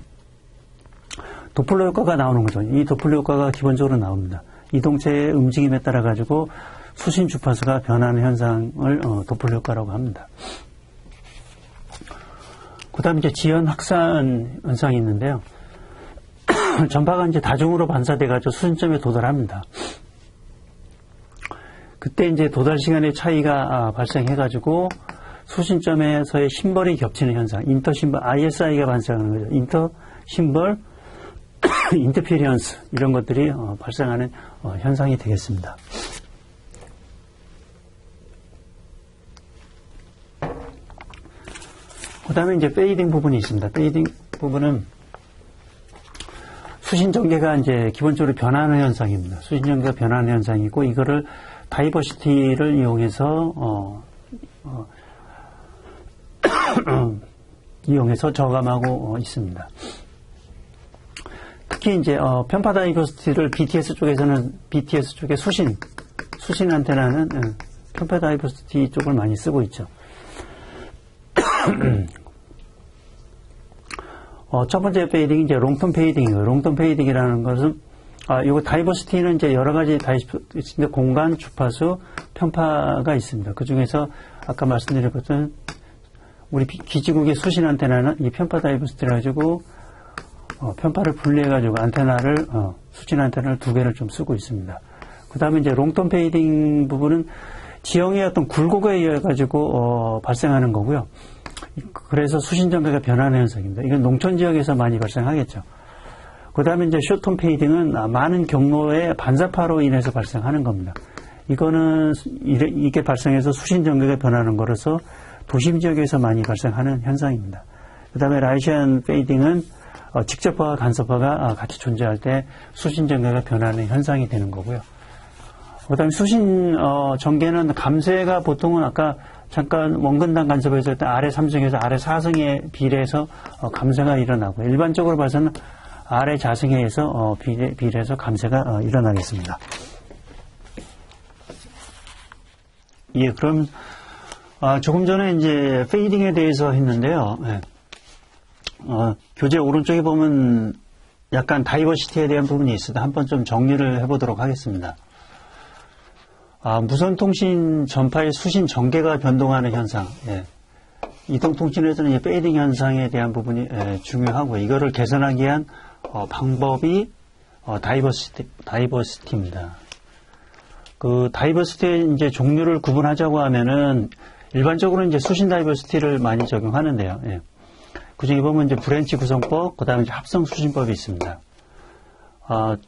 Speaker 1: 도플러 효과가 나오는 거죠. 이 도플러 효과가 기본적으로 나옵니다. 이동체의 움직임에 따라 가지고 수신 주파수가 변하는 현상을 도플러 효과라고 합니다. 그 다음에 이제 지연 확산 현상이 있는데요. 전파가 이제 다중으로 반사돼가지고 수신점에 도달합니다. 그때 이제 도달 시간의 차이가 발생해가지고 수신점에서의 심벌이 겹치는 현상, 인터심벌, ISI가 발생하는 거죠. 인터심벌, 인터피리언스 이런 것들이 발생하는 현상이 되겠습니다. 그 다음에 이제 페이딩 부분이 있습니다. 페이딩 부분은 수신 전개가 이제 기본적으로 변하는 현상입니다. 수신 전개가 변하는 현상이고, 이거를 다이버시티를 이용해서, 이용해서 저감하고 있습니다. 특히 이제, 편파 다이버시티를 BTS 쪽에 수신 안테나는 편파 다이버시티 쪽을 많이 쓰고 있죠. 첫 번째 페이딩이 이제 롱텀 페이딩이에요. 롱텀 페이딩이라는 것은, 요거 다이버시티는 이제 여러 가지 다이버시티인데 공간, 주파수, 편파가 있습니다. 그 중에서 아까 말씀드린 것은 우리 기지국의 수신 안테나는 이 편파 다이버시티를 가지고, 편파를 분리해가지고 안테나를, 수신 안테나를 2개를 좀 쓰고 있습니다. 그 다음에 이제 롱텀 페이딩 부분은 지형의 어떤 굴곡에 의해 가지고, 발생하는 거고요. 그래서 수신 전개가 변하는 현상입니다. 이건 농촌 지역에서 많이 발생하겠죠. 그 다음에 이제 숏텀 페이딩은 많은 경로의 반사파로 인해서 발생하는 겁니다. 이거는 이게 발생해서 수신 전개가 변하는 거라서 도심 지역에서 많이 발생하는 현상입니다. 그 다음에 라이시안 페이딩은 직접파와 간섭파가 같이 존재할 때 수신 전개가 변하는 현상이 되는 거고요. 그 다음에 수신 전개는 감쇄가 보통은 아까 잠깐 원근당 간섭에서 할 때 아래 3승에서 아래 4승에 비례해서 감쇄가 일어나고, 일반적으로 봐서는 아래 자승에서 비례해서 감쇄가 일어나겠습니다. 예, 그럼 조금 전에 이제 페이딩에 대해서 했는데요. 예. 교재 오른쪽에 보면 약간 다이버시티에 대한 부분이 있어서 한번 좀 정리를 해보도록 하겠습니다. 무선통신 전파의 수신 전개가 변동하는 현상, 예. 이동통신에서는 이 페이딩 현상에 대한 부분이 중요하고, 이거를 개선하기 위한 방법이 다이버시티입니다. 그 다이버시티의 이제 종류를 구분하자고 하면은 일반적으로 이제 수신 다이버시티를 많이 적용하는데요. 예. 그 중에 보면 이제 브랜치 구성법, 그 다음에 이제 합성 수신법이 있습니다.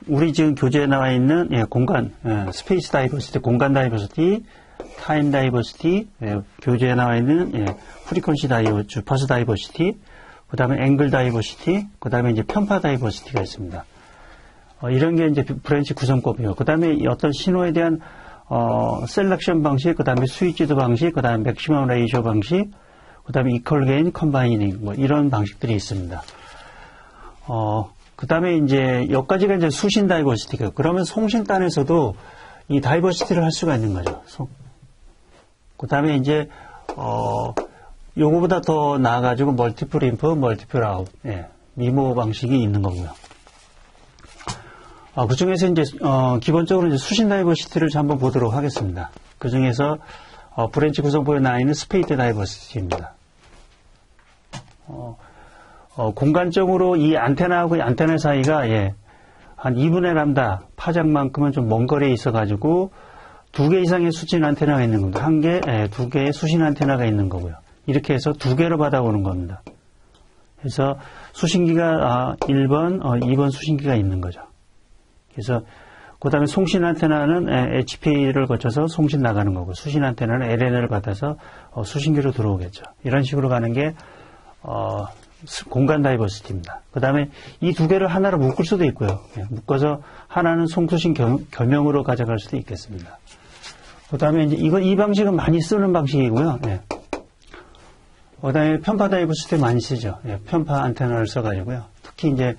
Speaker 1: 우리 지금 교재에 나와 있는, 예, 공간, 예, 스페이스 다이버시티, 공간 다이버시티, 타임 다이버시티, 예, 교재에 나와 있는, 예, 프리퀀시 주파수 다이버시티, 그 다음에 앵글 다이버시티, 그 다음에 이제 편파 다이버시티가 있습니다. 이런 게 이제 브랜치 구성법이고, 그 다음에 어떤 신호에 대한, 셀렉션 방식, 그 다음에 스위치드 방식, 그 다음에 맥시멈 레이쇼 방식, 그 다음에 이퀄 게인 컴바이닝, 뭐 이런 방식들이 있습니다. 그 다음에 이제 여기까지가 이제 수신 다이버시티가, 그러면 송신단에서도 이 다이버시티를 할 수가 있는 거죠. 그 다음에 이제, 요거보다 더 나아가지고 멀티플 인풋, 멀티플 아웃, 예, 미모 방식이 있는 거고요. 그 중에서 이제, 기본적으로 이제 수신 다이버시티를 한번 보도록 하겠습니다. 그 중에서, 브랜치 구성법에 나와 있는 스페이스 다이버시티입니다. 공간적으로 이 안테나하고 이 안테나 사이가, 예, 한 2분의 람다 파장만큼은 좀 먼 거리에 있어가지고, 2개 이상의 수신 안테나가 있는 겁니다. 1개, 예, 2개의 수신 안테나가 있는 거고요. 이렇게 해서 2개로 받아오는 겁니다. 그래서 수신기가 1번, 2번 수신기가 있는 거죠. 그래서 그 다음에 송신 안테나는 HP를 거쳐서 송신 나가는 거고, 수신 안테나는 LNL을 받아서 수신기로 들어오겠죠. 이런 식으로 가는 게 공간 다이버시티입니다. 그 다음에 이 2개를 하나로 묶을 수도 있고요. 예, 묶어서 하나는 송수신 겸용으로 가져갈 수도 있겠습니다. 그 다음에 이제 이 방식은 많이 쓰는 방식이고요. 예. 그 다음에 편파 다이버시티 많이 쓰죠. 예, 편파 안테나를 써가지고요. 특히 이제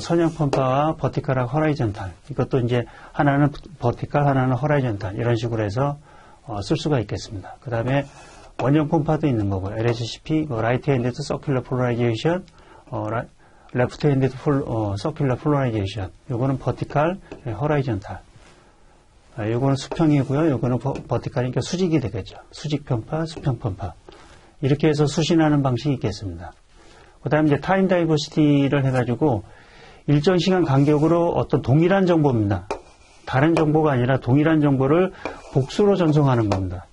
Speaker 1: 선형 편파와 버티컬하고 허라이전탈. 이것도 이제 하나는 버티컬, 하나는 허라이전탈. 이런 식으로 해서 쓸 수가 있겠습니다. 그 다음에 원형 편파도 있는 거고요. LHCP, 라이트 핸디드 서큘러 폴라라이제이션, 레프트 핸디드 서큘러 폴라라이제이션. 요거는 버티컬, 허라이전탈. 요거는 수평이고요. 요거는 버티컬이니까 수직이 되겠죠. 수직 편파, 수평 편파. 이렇게 해서 수신하는 방식이 있겠습니다. 그 다음에 이제 타임 다이버시티를 해가지고 일정 시간 간격으로 어떤 동일한 정보입니다. 다른 정보가 아니라 동일한 정보를 복수로 전송하는 겁니다.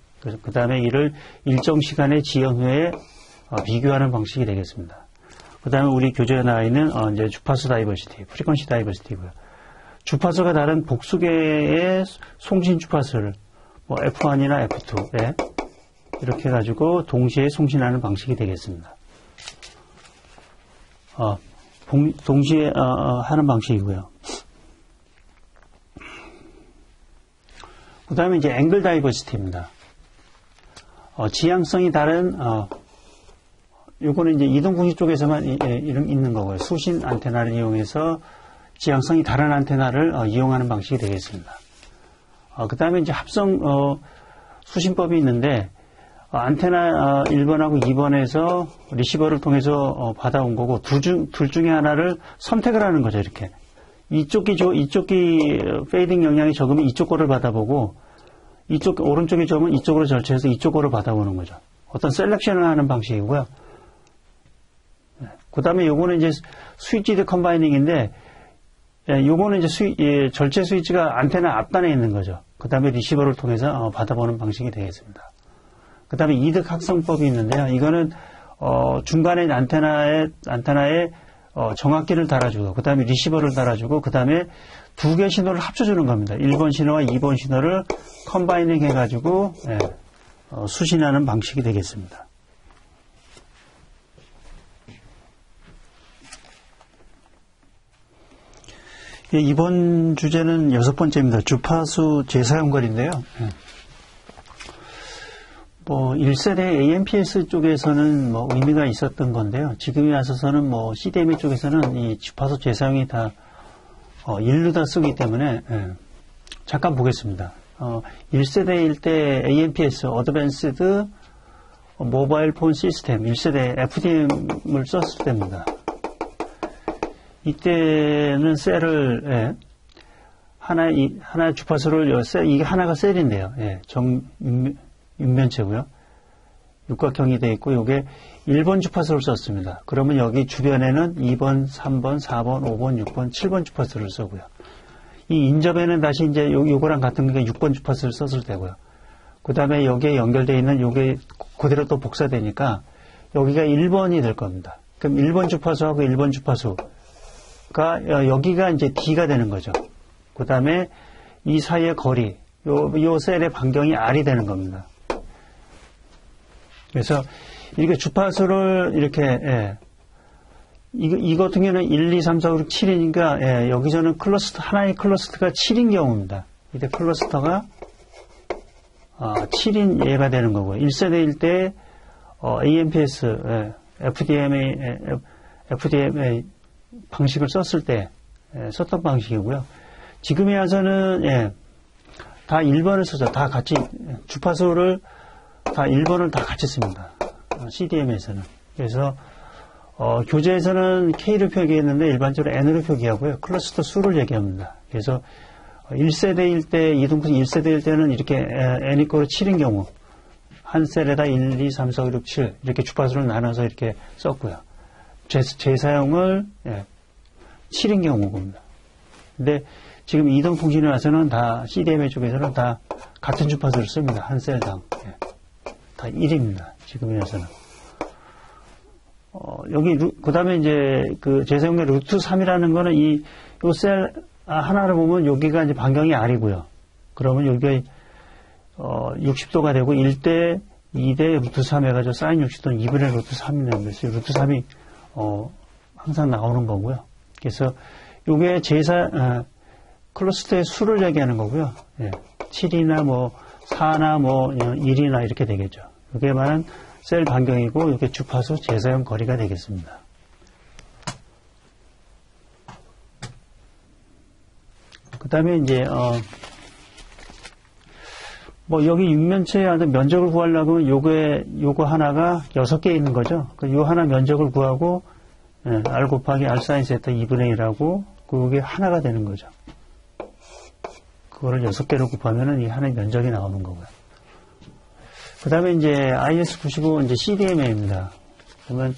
Speaker 1: 그 다음에 이를 일정 시간의 지연 후에 비교하는 방식이 되겠습니다. 그 다음에 우리 교재에 나와 있는 이제 주파수 다이버시티, 프리퀀시 다이버시티고요. 주파수가 다른 복수계의 송신 주파수를 뭐 F1이나 F2에 이렇게 해가지고 동시에 송신하는 방식이 되겠습니다. 동시에 하는 방식이고요. 그 다음에 이제 앵글 다이버시티입니다. 지향성이 다른 요거는 이제 이동공시 쪽에서만 있는 거고요. 수신 안테나를 이용해서 지향성이 다른 안테나를 이용하는 방식이 되겠습니다. 그 다음에 이제 합성 수신법이 있는데 안테나 1번하고 2번에서 리시버를 통해서 받아온 거고 둘 중에 하나를 선택을 하는 거죠. 이렇게 이쪽이 페이딩 영향이 적으면 이쪽 거를 받아보고 오른쪽이 적으면 이쪽으로 절체해서 이쪽 거를 받아오는 거죠. 어떤 셀렉션을 하는 방식이고요. 그 다음에 요거는 이제 스위치드 컴바이닝인데 요거는 이제 절체 스위치가 안테나 앞단에 있는 거죠. 그 다음에 리시버를 통해서 받아보는 방식이 되겠습니다. 그 다음에 이득 합성법이 있는데요. 이거는 중간에 안테나에 정확기를 달아주고 그 다음에 리시버를 달아주고 그 다음에 2개 신호를 합쳐주는 겁니다. 1번 신호와 2번 신호를 컴바이닝 해가지고 수신하는 방식이 되겠습니다. 이번 주제는 6번째입니다. 주파수 재사용거리인데요. 1세대 AMPS 쪽에서는 의미가 있었던 건데요. 지금에 와서서는 CDMA 쪽에서는 이 주파수 재사용이 다 일로 다 쓰기 때문에 잠깐 보겠습니다. 1세대일 때 AMPS, 어드밴스드 모바일 폰 시스템 1세대 FDM을 썼을 때입니다. 이때는 셀을 하나의 주파수를 이게 하나가 셀인데요. 육면체고요. 육각형이 되어 있고 이게 1번 주파수를 썼습니다. 그러면 여기 주변에는 2번, 3번, 4번, 5번, 6번, 7번 주파수를 쓰고요. 이 인접에는 다시 이제 요거랑 같은 게 6번 주파수를 썼을 때고요. 그 다음에 여기에 연결되어 있는 요게 그대로 또 복사되니까 여기가 1번이 될 겁니다. 그럼 1번 주파수하고 1번 주파수가 여기가 이제 D가 되는 거죠. 그 다음에 이 사이의 거리, 요 셀의 반경이 R이 되는 겁니다. 그래서 이렇게 주파수를 이렇게, 예, 이 같은 경우는 1, 2, 3, 4, 5, 6, 7이니까, 예, 여기서는 클러스터, 하나의 클러스터가 7인 경우입니다. 이때 클러스터가 7인 얘가 되는 거고요. 1세대일 때 AMPS, 예, FDMA 방식을 썼을 때 썼던 방식이고요. 지금에 와서는 예, 다 1번을 쓰죠. 다 같이 주파수를 다 1번을 다 같이 씁니다. CDM에서는. 그래서 교재에서는 K로 표기했는데 일반적으로 N으로 표기하고요. 클러스터 수를 얘기합니다. 그래서 1세대일 때, 이등분 1세대일 때는 이렇게 N 이퀄로 7인 경우, 한 셀에다 1, 2, 3, 4, 5, 6, 7 이렇게 주파수를 나눠서 이렇게 썼고요. 재사용을 7인 경우입니다. 근데 지금 이동통신에 와서는 다 CDMA 쪽에서는 다 같은 주파수를 씁니다. 한 셀당. 다 1입니다. 지금에 와서는. 여기, 그 다음에 이제 그 재사용의 루트 3이라는 거는 요 셀 하나를 보면 여기가 이제 반경이 R이고요. 그러면 여기가 60도가 되고 1대 2대 루트 3 해가지고 사인 60도는 2분의 루트 3이 되는 거죠. 루트 3이 항상 나오는 거고요. 그래서 요게 클러스터의 수를 얘기하는 거고요. 예, 7이나 뭐 4나 뭐 1이나 이렇게 되겠죠. 이게 말은 셀 반경이고 이게 주파수 재사용 거리가 되겠습니다. 그 다음에 이제 뭐 여기 육면체에 하는 면적을 구하려면 요거 하나가 6개 있는 거죠. 요 하나 면적을 구하고 R 곱하기 R 사인 세타 2분의 1하고 그게 하나가 되는 거죠. 그거를 6개로 곱하면은 이 하나의 면적이 나오는 거고요. 그 다음에 이제 IS95 이제 CDMA입니다. 그러면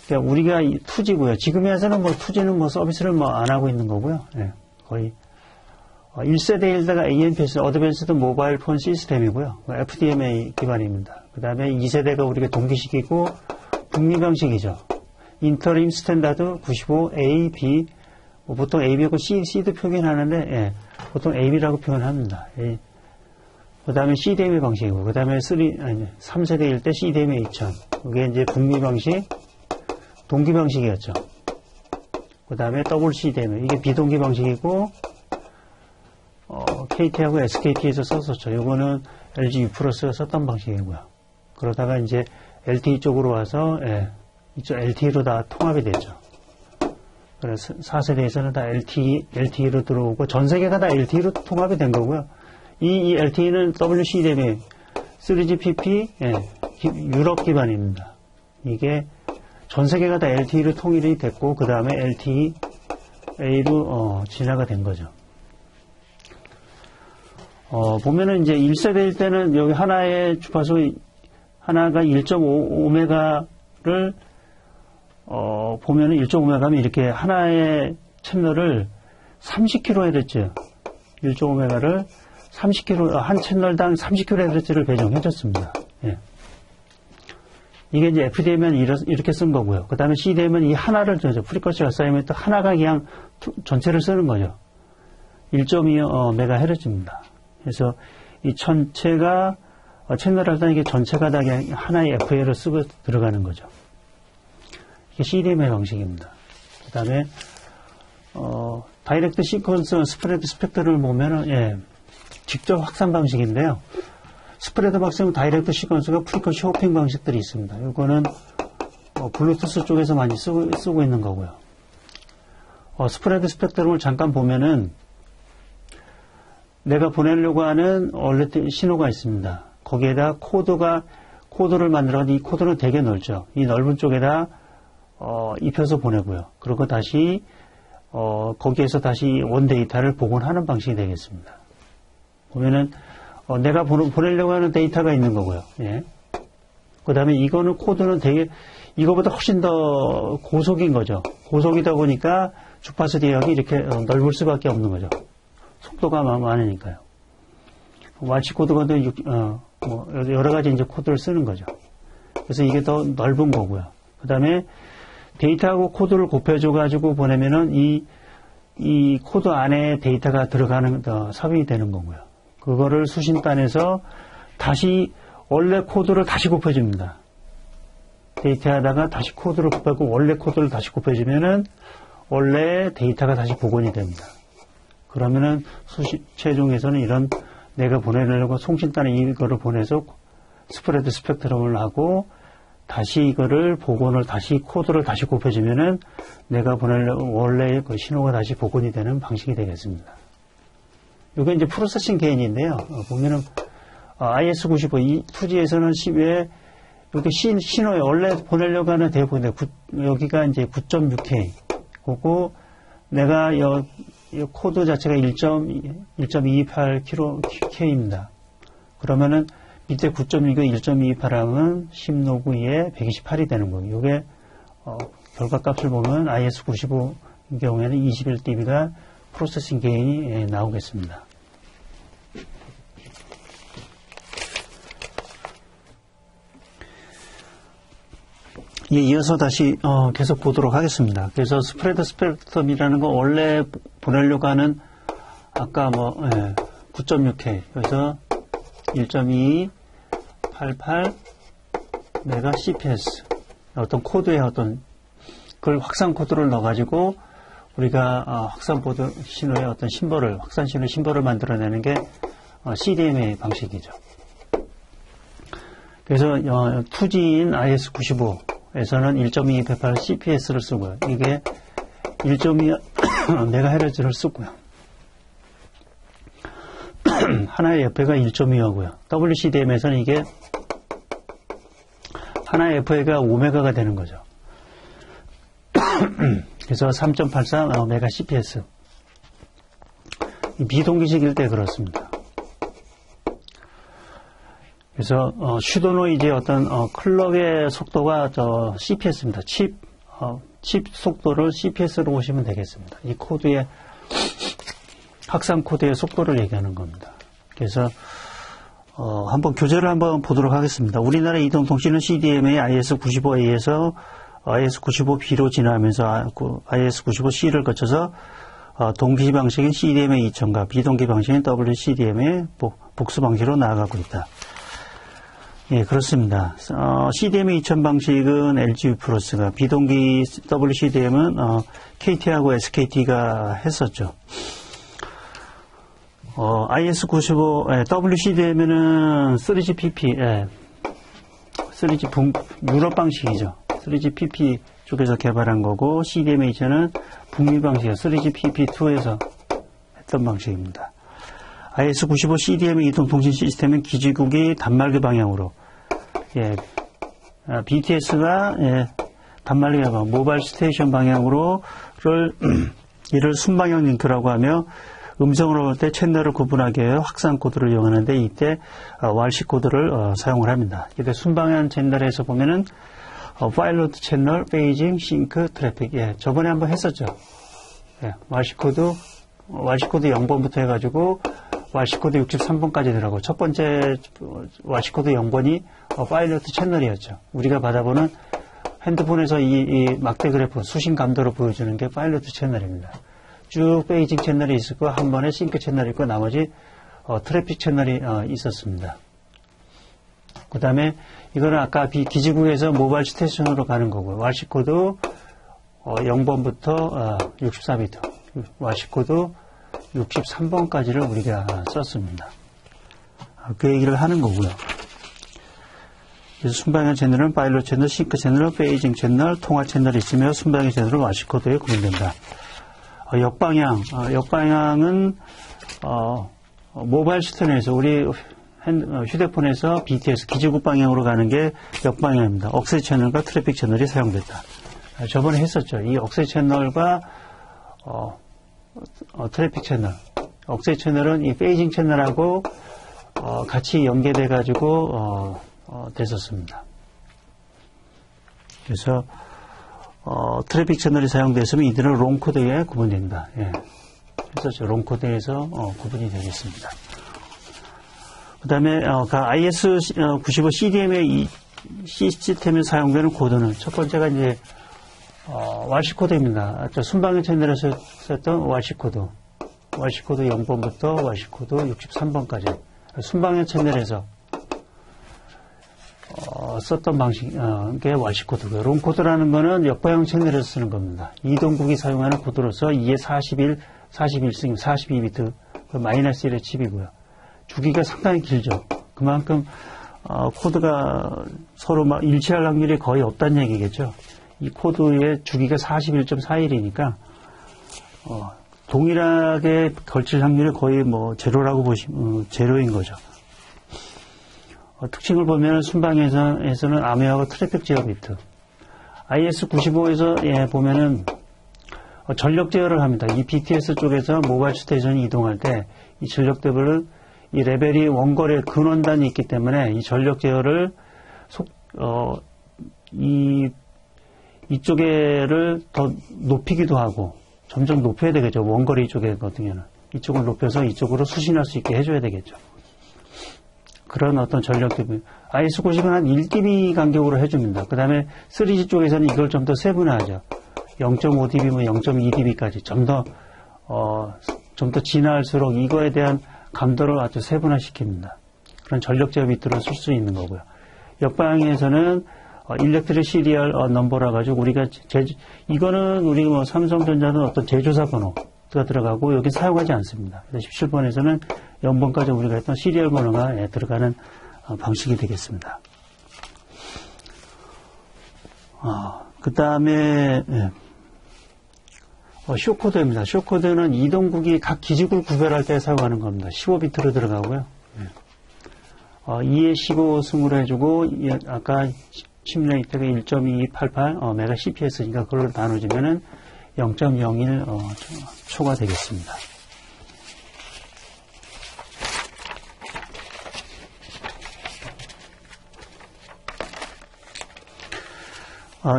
Speaker 1: 그러니까 우리가 2G고요. 지금에서는 뭐 2G는 뭐 서비스를 뭐 안 하고 있는 거고요. 예, 거의 1세대에다가 AMPS, 어드밴스드 모바일 폰 시스템이고요. FDMA 기반입니다. 그 다음에 2세대가 우리가 동기식이고 북미 방식이죠. 인터림 스탠다드 95A, B, 보통 AB하고 C도 표현하는데, 예, 보통 AB라고 표현합니다. 예. 그 다음에 CDMA 방식이고, 그 다음에 3세대일 때 CDMA 2000. 그게 이제 북미 방식, 동기 방식이었죠. 그 다음에 WCDMA. 이게 비동기 방식이고, KT하고 SKT에서 썼었죠. 이거는 LG U+가 썼던 방식이고요. 그러다가 이제 LTE 쪽으로 와서, 예, 이쪽 LTE로 다 통합이 되죠. 그래서 4세대에서는 다 LTE로 들어오고, 전 세계가 다 LTE로 통합이 된 거고요. 이 LTE는 WCDMA, 3GPP, 예, 유럽 기반입니다. 이게 전 세계가 다 LTE로 통일이 됐고, 그 다음에 LTEA로, 진화가 된 거죠. 보면은 이제 1세대일 때는 여기 하나의 주파수, 하나가 1.5메가를, 보면은 1.5메가면 이렇게 하나의 채널을 30kHz, 1.5메가를 30kHz, 한 채널당 30kHz를 배정해줬습니다. 예. 이게 이제 FDM은 이렇게 쓴 거고요. 그 다음에 CDM은 이 하나를, 프리퀀시 어사이먼트 하나가 그냥 전체를 쓰는 거죠. 1.2MHz입니다. 그래서 이 전체가, 채널 할 때 이게 전체가 다 그냥 하나의 FA를 쓰고 들어가는 거죠. 이게 CDMA 방식입니다. 그 다음에, 다이렉트 시퀀스 스프레드 스펙트럼을 보면은, 예, 직접 확산 방식인데요. 스프레드 방식은 다이렉트 시퀀스가 프리퀀시 호핑 방식들이 있습니다. 이거는, 블루투스 쪽에서 많이 쓰고 있는 거고요. 스프레드 스펙트럼을 잠깐 보면은, 내가 보내려고 하는 얼레트 신호가 있습니다. 거기에다 코드를 만들어서 이 코드는 되게 넓죠. 이 넓은 쪽에다, 입혀서 보내고요. 그리고 다시, 거기에서 다시 원 데이터를 복원하는 방식이 되겠습니다. 보면은, 내가 보내려고 하는 데이터가 있는 거고요. 예. 그 다음에 이거는 코드는 되게, 이거보다 훨씬 더 고속인 거죠. 고속이다 보니까 주파수 대역이 이렇게 넓을 수밖에 없는 거죠. 속도가 많으니까요. 왈치 코드가 뭐 여러 가지 이제 코드를 쓰는 거죠. 그래서 이게 더 넓은 거고요. 그 다음에 데이터하고 코드를 곱해줘가지고 보내면은 이 코드 안에 데이터가 들어가는, 삽입이 되는 거고요. 그거를 수신단에서 다시, 원래 코드를 다시 곱해줍니다. 데이터에다가 다시 코드를 곱하고 원래 코드를 다시 곱해주면은 원래 데이터가 다시 복원이 됩니다. 그러면은 최종에서는 이런 내가 보내려고 송신단에 이거를 보내서 스프레드 스펙트럼을 하고 다시 이거를 복원을 다시 코드를 다시 곱해주면은 내가 보내려고 원래의 그 신호가 다시 복원이 되는 방식이 되겠습니다. 이게 이제 프로세싱 개인인데요. 보면은 IS95 이 2G에서는 왜 이렇게 신호에 원래 보내려고 하는 데이터인데 여기가 이제 9.6K 그리고 내가 이 코드 자체가 1.28K입니다. 그러면은 밑에 9.6이 1.28하면 10로그 2에 128이 되는 거예요. 이게 결과값을 보면 IS95 경우에는 21dB가 프로세싱 게인이 나오겠습니다. 이어서 다시 계속 보도록 하겠습니다. 그래서 스프레드 스펙트럼이라는 거 원래 보내려고 하는 아까 9.6K 그래서 1.288 메가 CPS 어떤 코드에 어떤 그걸 확산 코드를 넣어가지고 우리가 확산 코드 신호의 어떤 심벌을 확산 신호 심벌을 만들어내는 게 CDMA 방식이죠. 그래서 2G인 IS95에서는 1.288 CPS를 쓰고요. 이게 1.2 메가헤르츠를 쓰고요. 하나의 FA가 1.2호고요. WCDM에서는 이게 하나의 FA가 5메가가 되는 거죠. 그래서 3.84 메가 CPS. 비동기식일 때 그렇습니다. 그래서 슈도노이즈의 어떤 클럭의 속도가 CPS입니다. 칩 속도를 CPS로 보시면 되겠습니다. 이 코드의 확산 코드의 속도를 얘기하는 겁니다. 그래서 한번 교재를 한번 보도록 하겠습니다. 우리나라 이동통신은 CDMA IS95A에서 IS95B로 진화하면서 IS95C를 거쳐서 동기 방식인 CDMA 2000과 비동기 방식인 WCDMA 복수 방식으로 나아가고 있다. 예, 그렇습니다. CDMA 2000 방식은 LG U+가, 비동기 WCDM은 KT하고 SKT가 했었죠. IS95, WCDM은 3GPP, 3G 유럽 방식이죠. 3GPP 쪽에서 개발한 거고, CDMA 2000은 북미 방식이에요. 3GPP2에서 했던 방식입니다. IS95 CDMA 이동통신 시스템은 기지국이 단말기 방향으로, BTS가, 단말기 방향, 모바일 스테이션 방향으로를, 이를 순방향 링크라고 하며, 음성으로 볼 때 채널을 구분하기 위해 확산 코드를 이용하는데, 이때, WARC 코드를 사용을 합니다. 이때 순방향 채널에서 보면은, 파일로트 채널, 베이징, 싱크, 트래픽. 저번에 한번 했었죠. WARC 코드 0번부터 해가지고, WARC 코드 63번까지 들어가고, 첫 번째 WARC 코드 0번이 파일로트 채널이었죠. 우리가 받아보는 핸드폰에서 이 막대 그래프, 수신 감도로 보여주는 게 파일로트 채널입니다. 쭉 베이징 채널이 있었고, 한 번에 싱크 채널이 있고, 나머지 트래픽 채널이 있었습니다. 그 다음에 이거는 아까 기지국에서 모바일 스테이션으로 가는 거고요. WARC 코드 0번부터 64비트, WARC 코드 63번까지를 우리가 썼습니다. 그 얘기를 하는 거고요. 그래서 순방향 채널은 파일럿 채널, 싱크 채널, 베이징 채널, 통화 채널이 있으며 순방향 채널은 WARC 코드에 구분된다. 역방향은 모바일 스테이션에서 우리 휴대폰에서 BTS 기지국 방향으로 가는 게 역방향입니다. 억세 채널과 트래픽 채널이 사용됐다. 저번에 했었죠. 이 억세 채널과 트래픽 채널. 억세 채널은 이 페이징 채널하고 같이 연계돼 가지고 됐었습니다. 그래서 트래픽 채널이 사용됐으면 이들은 롱 코드에 구분된다. 했었죠. 롱 코드에서 구분이 되겠습니다. 그 다음에, IS95 CDMA 시스템에 사용되는 코드는 첫 번째가 이제, WASH 코드입니다. 순방향 채널에서 썼던 WASH 코드. WASH 코드 0번부터 WASH 코드 63번까지. 순방향 채널에서, 썼던 방식의 WASH 코드고요. 롱 코드라는 거는 역방향 채널에서 쓰는 겁니다. 이동국이 사용하는 코드로서 2에 41승, 42비트, 마이너스 1의 칩이고요. 주기가 상당히 길죠. 그만큼, 코드가 서로 막 일치할 확률이 거의 없다는 얘기겠죠. 이 코드의 주기가 41.41이니까, 동일하게 걸칠 확률이 거의 뭐, 제로라고 제로인 거죠. 특징을 보면 순방에서는 암호하고 트래픽 제어 비트. IS95에서 보면은 전력 제어를 합니다. 이 BTS 쪽에서 모바일 스테이션이 이동할 때 이 전력 대별을 이 레벨이 원거리에 근원단이 있기 때문에 이 전력 제어를 이쪽에를 더 높이기도 하고 점점 높여야 되겠죠. 원거리 쪽에 같은 경우는 이쪽을 높여서 이쪽으로 수신할 수 있게 해줘야 되겠죠. 그런 어떤 전력 대비 IS90은 한 1dB 간격으로 해줍니다. 그 다음에 3G 쪽에서는 이걸 좀 더 세분화하죠. 0.5dB, 0.2dB까지 좀 더 진화할수록 이거에 대한 감도를 아주 세분화시킵니다. 그런 전력 제어 비트로 쓸 수 있는 거고요. 역방향에서는 일렉트릭 시리얼 넘버라 가지고 우리가 이거는 우리 뭐 삼성전자는 어떤 제조사 번호가 들어가고 여기 사용하지 않습니다. 17번에서는 0번까지 우리가 했던 시리얼 번호가 들어가는 방식이 되겠습니다. 그 다음에 쇼코드입니다. 쇼코드는 이동국이 각 기직을 구별할 때 사용하는 겁니다. 15비트로 들어가고요. 2에 15승으로 해주고 아까 칩레이트가 1.2288 메가 CPS니까 그걸 나눠주면은 0.01 초가 되겠습니다.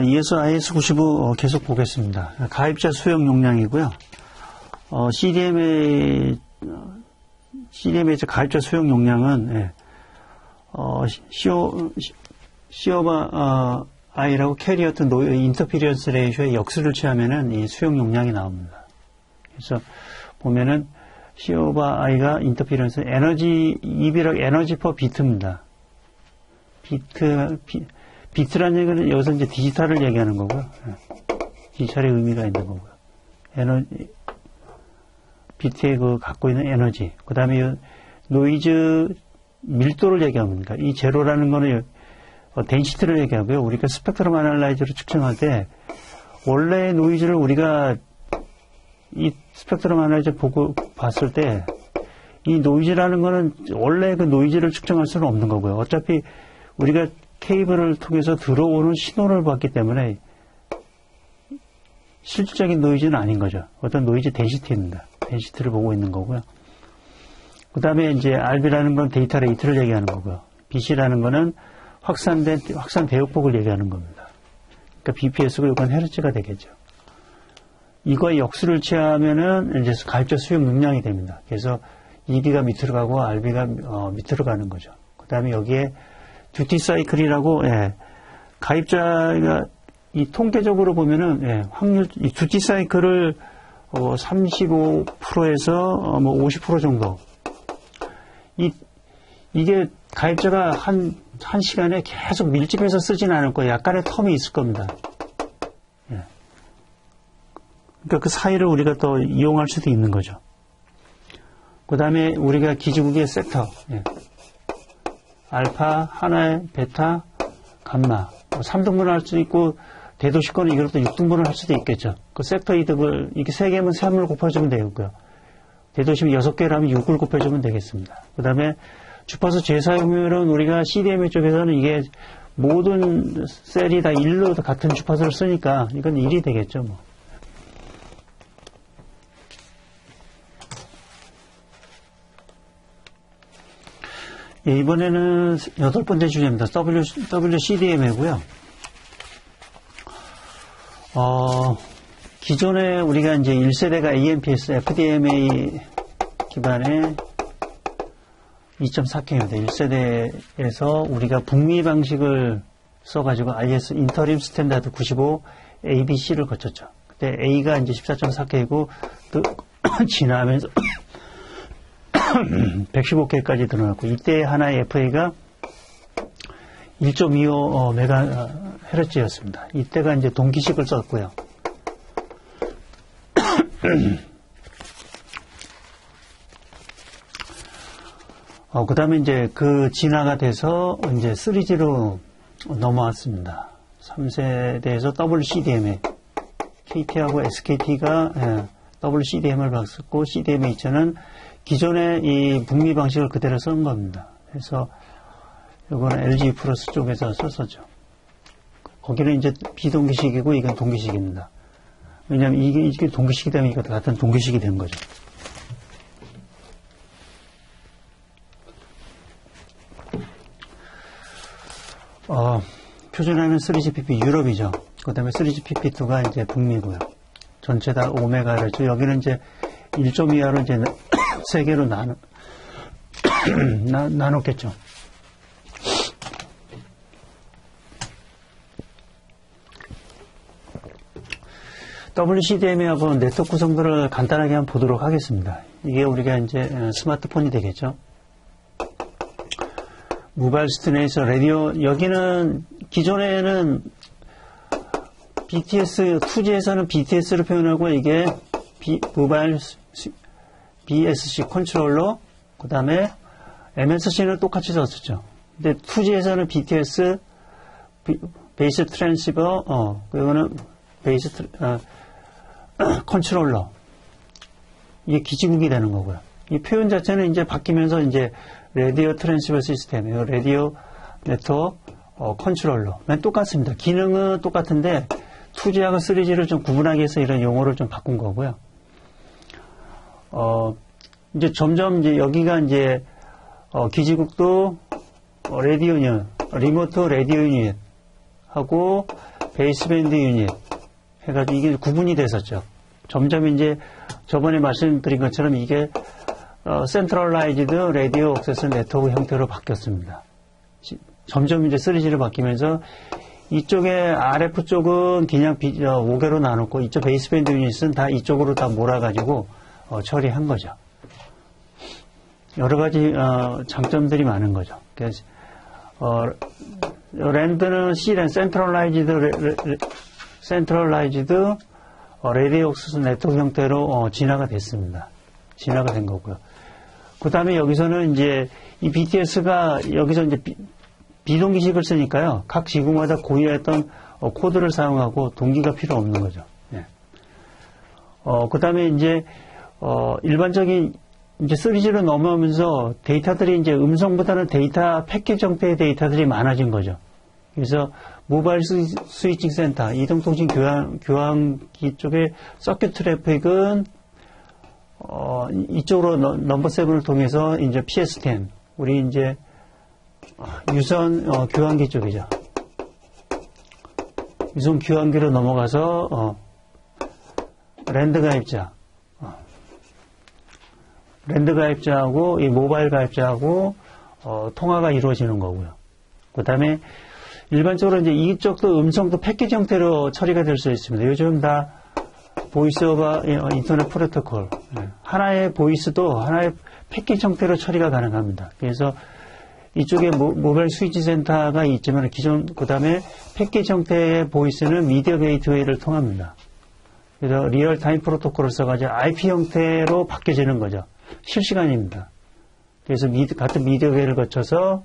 Speaker 1: 이어서 IS95 계속 보겠습니다. 가입자 수용 용량이고요. CDMA 가입자 수용 용량은 시오바 I라고 캐리어트 인터피리언스 레이쇼의 역수를 취하면은 이 수용 용량이 나옵니다. 그래서 보면은 시오바 I가 인터피리언스 EB라고 에너지 퍼 비트입니다. 비트라는 얘기는 여기서 이제 디지털을 얘기하는 거고요. 디지털의 의미가 있는 거고요. 비트의 갖고 있는 에너지. 그 다음에 노이즈 밀도를 얘기합니다. 이 제로라는 거는 덴시티를 얘기하고요. 우리가 스펙트럼 애널라이저를 측정할 때 원래 노이즈를 우리가 이 스펙트럼 애널라이저 봤을 때 이 노이즈라는 거는 원래 그 노이즈를 측정할 수는 없는 거고요. 어차피 우리가 케이블을 통해서 들어오는 신호를 봤기 때문에 실질적인 노이즈는 아닌 거죠. 어떤 노이즈 덴시티입니다. 덴시티를 보고 있는 거고요. 그 다음에 이제 RB라는 건 데이터 레이트를 얘기하는 거고요. BC라는 거는 확산 대역폭을 얘기하는 겁니다. 그러니까 BPS고 이건 헤르츠가 되겠죠. 이거의 역수를 취하면은 이제 가입자 수용 용량이 됩니다. 그래서 EB가 밑으로 가고 RB가 밑으로 가는 거죠. 그 다음에 여기에 듀티 사이클이라고, 가입자가, 이 통계적으로 보면은, 확률, 이 듀티 사이클을, 35%에서, 50% 정도. 이게 가입자가 한 시간에 계속 밀집해서 쓰진 않을 거예요. 약간의 텀이 있을 겁니다. 그러니까 그 사이를 우리가 또 이용할 수도 있는 거죠. 그 다음에 우리가 기지국의 섹터, 알파, 하나의 베타, 감마. 3등분을 할 수도 있고, 대도시권은 이것도 6등분을 할 수도 있겠죠. 그 섹터 이득을, 이게 3개면 3을 곱해주면 되고요. 대도시면 6개라면 6을 곱해주면 되겠습니다. 그 다음에 주파수 재사용률은 우리가 CDMA 쪽에서는 이게 모든 셀이 다 1로 같은 주파수를 쓰니까 이건 1이 되겠죠, 뭐. 이번에는 8번째 주제입니다. WCDMA고요. 기존에 우리가 이제 1세대가 AMPS, FDMA 기반의 2.4K입니다. 1세대에서 우리가 북미 방식을 써가지고 IS 인터림 스탠다드 95 ABC를 거쳤죠. 그때 A가 이제 14.4K고 또 진화하면서 115K까지 늘어났고 이때 하나의 FA가 1.25 메가헤르츠였습니다. 이때가 이제 동기식을 썼고요. 그 다음에 이제 그 진화가 돼서 이제 3G로 넘어왔습니다. 3세대에서 WCDMA, KT하고 SKT가 WCDM을 바꿨고 CDMA2는 기존의 이 북미 방식을 그대로 쓴 겁니다. 그래서 이거는 LG 플러스 쪽에서 썼었죠. 거기는 이제 비동기식이고 이건 동기식입니다. 왜냐하면 이게 동기식이 되면 이거 같은 동기식이 된 거죠. 표준화는 3GPP 유럽이죠. 그 다음에 3GPP2가 이제 북미고요. 전체 다 5메가헤르츠. 여기는 이제 1.2하로 이제 3개로 나눴겠죠. WCDMA하고 네트워크 구성들을 간단하게 한번 보도록 하겠습니다. 이게 우리가 이제 스마트폰이 되겠죠. 모바일 스테이션 라디오, 여기는 기존에는 BTS, 2G에서는 BTS를 표현하고 이게 모바일 BSC 컨트롤러, 그 다음에 MSC는 똑같이 썼었죠. 근데 2G에서는 BTS, 베이스 트랜시버, 이거는 베이스 컨트롤러. 이게 기지국이 되는 거고요. 이 표현 자체는 이제 바뀌면서 이제 라디오 트랜시버 시스템이에요. 라디오 네트워크 컨트롤러. 맨 똑같습니다. 기능은 똑같은데 2G하고 3G를 좀 구분하기 위해서 이런 용어를 좀 바꾼 거고요. 이제 점점 이제 여기가 이제 기지국도 라디오 유닛, 리모트 라디오 유닛 하고 베이스밴드 유닛 해가지고 이게 구분이 됐었죠. 점점 이제 저번에 말씀드린 것처럼 이게 센트럴라이즈드 라디오 액세스 네트워크 형태로 바뀌었습니다. 점점 이제 3G로 바뀌면서 이쪽에 RF 쪽은 그냥 5개로 나눴고 이쪽 베이스밴드 유닛은 다 이쪽으로 다 몰아가지고 처리한 거죠. 여러 가지 장점들이 많은 거죠. 그래서 랜드는 C랜 센트럴라이즈드 라디오 액세스 네트워크 형태로 진화가 됐습니다. 진화가 된 거고요. 그 다음에 여기서는 이제 이 BTS가 여기서 이제 비동기식을 쓰니까요. 각 지구마다 고유했던 코드를 사용하고 동기가 필요 없는 거죠. 예. 그 다음에 이제 일반적인 이제 3G로 넘어오면서 데이터들이 이제 음성보다는 데이터 패키지 형태의 데이터들이 많아진 거죠. 그래서 모바일 스위칭 센터, 이동통신 교환기 쪽에 서큐트 트래픽은 이쪽으로 넘버 7을 통해서 이제 PS10, 우리 이제 유선 교환기 쪽이죠. 유선 교환기로 넘어가서 랜드 가입자하고 이 모바일 가입자하고 통화가 이루어지는 거고요. 그 다음에 일반적으로 이제 이쪽도 음성도 패키지 형태로 처리가 될 수 있습니다. 요즘 다 보이스 오버 인터넷 프로토콜, 하나의 보이스도 하나의 패키지 형태로 처리가 가능합니다. 그래서 이쪽에 모바일 스위치 센터가 있지만 기존 그 다음에 패키지 형태의 보이스는 미디어 게이트웨이를 통합니다. 그래서 리얼타임 프로토콜을 써가지고 IP 형태로 바뀌어지는 거죠. 실시간입니다. 그래서 같은 미디어 게이트를 거쳐서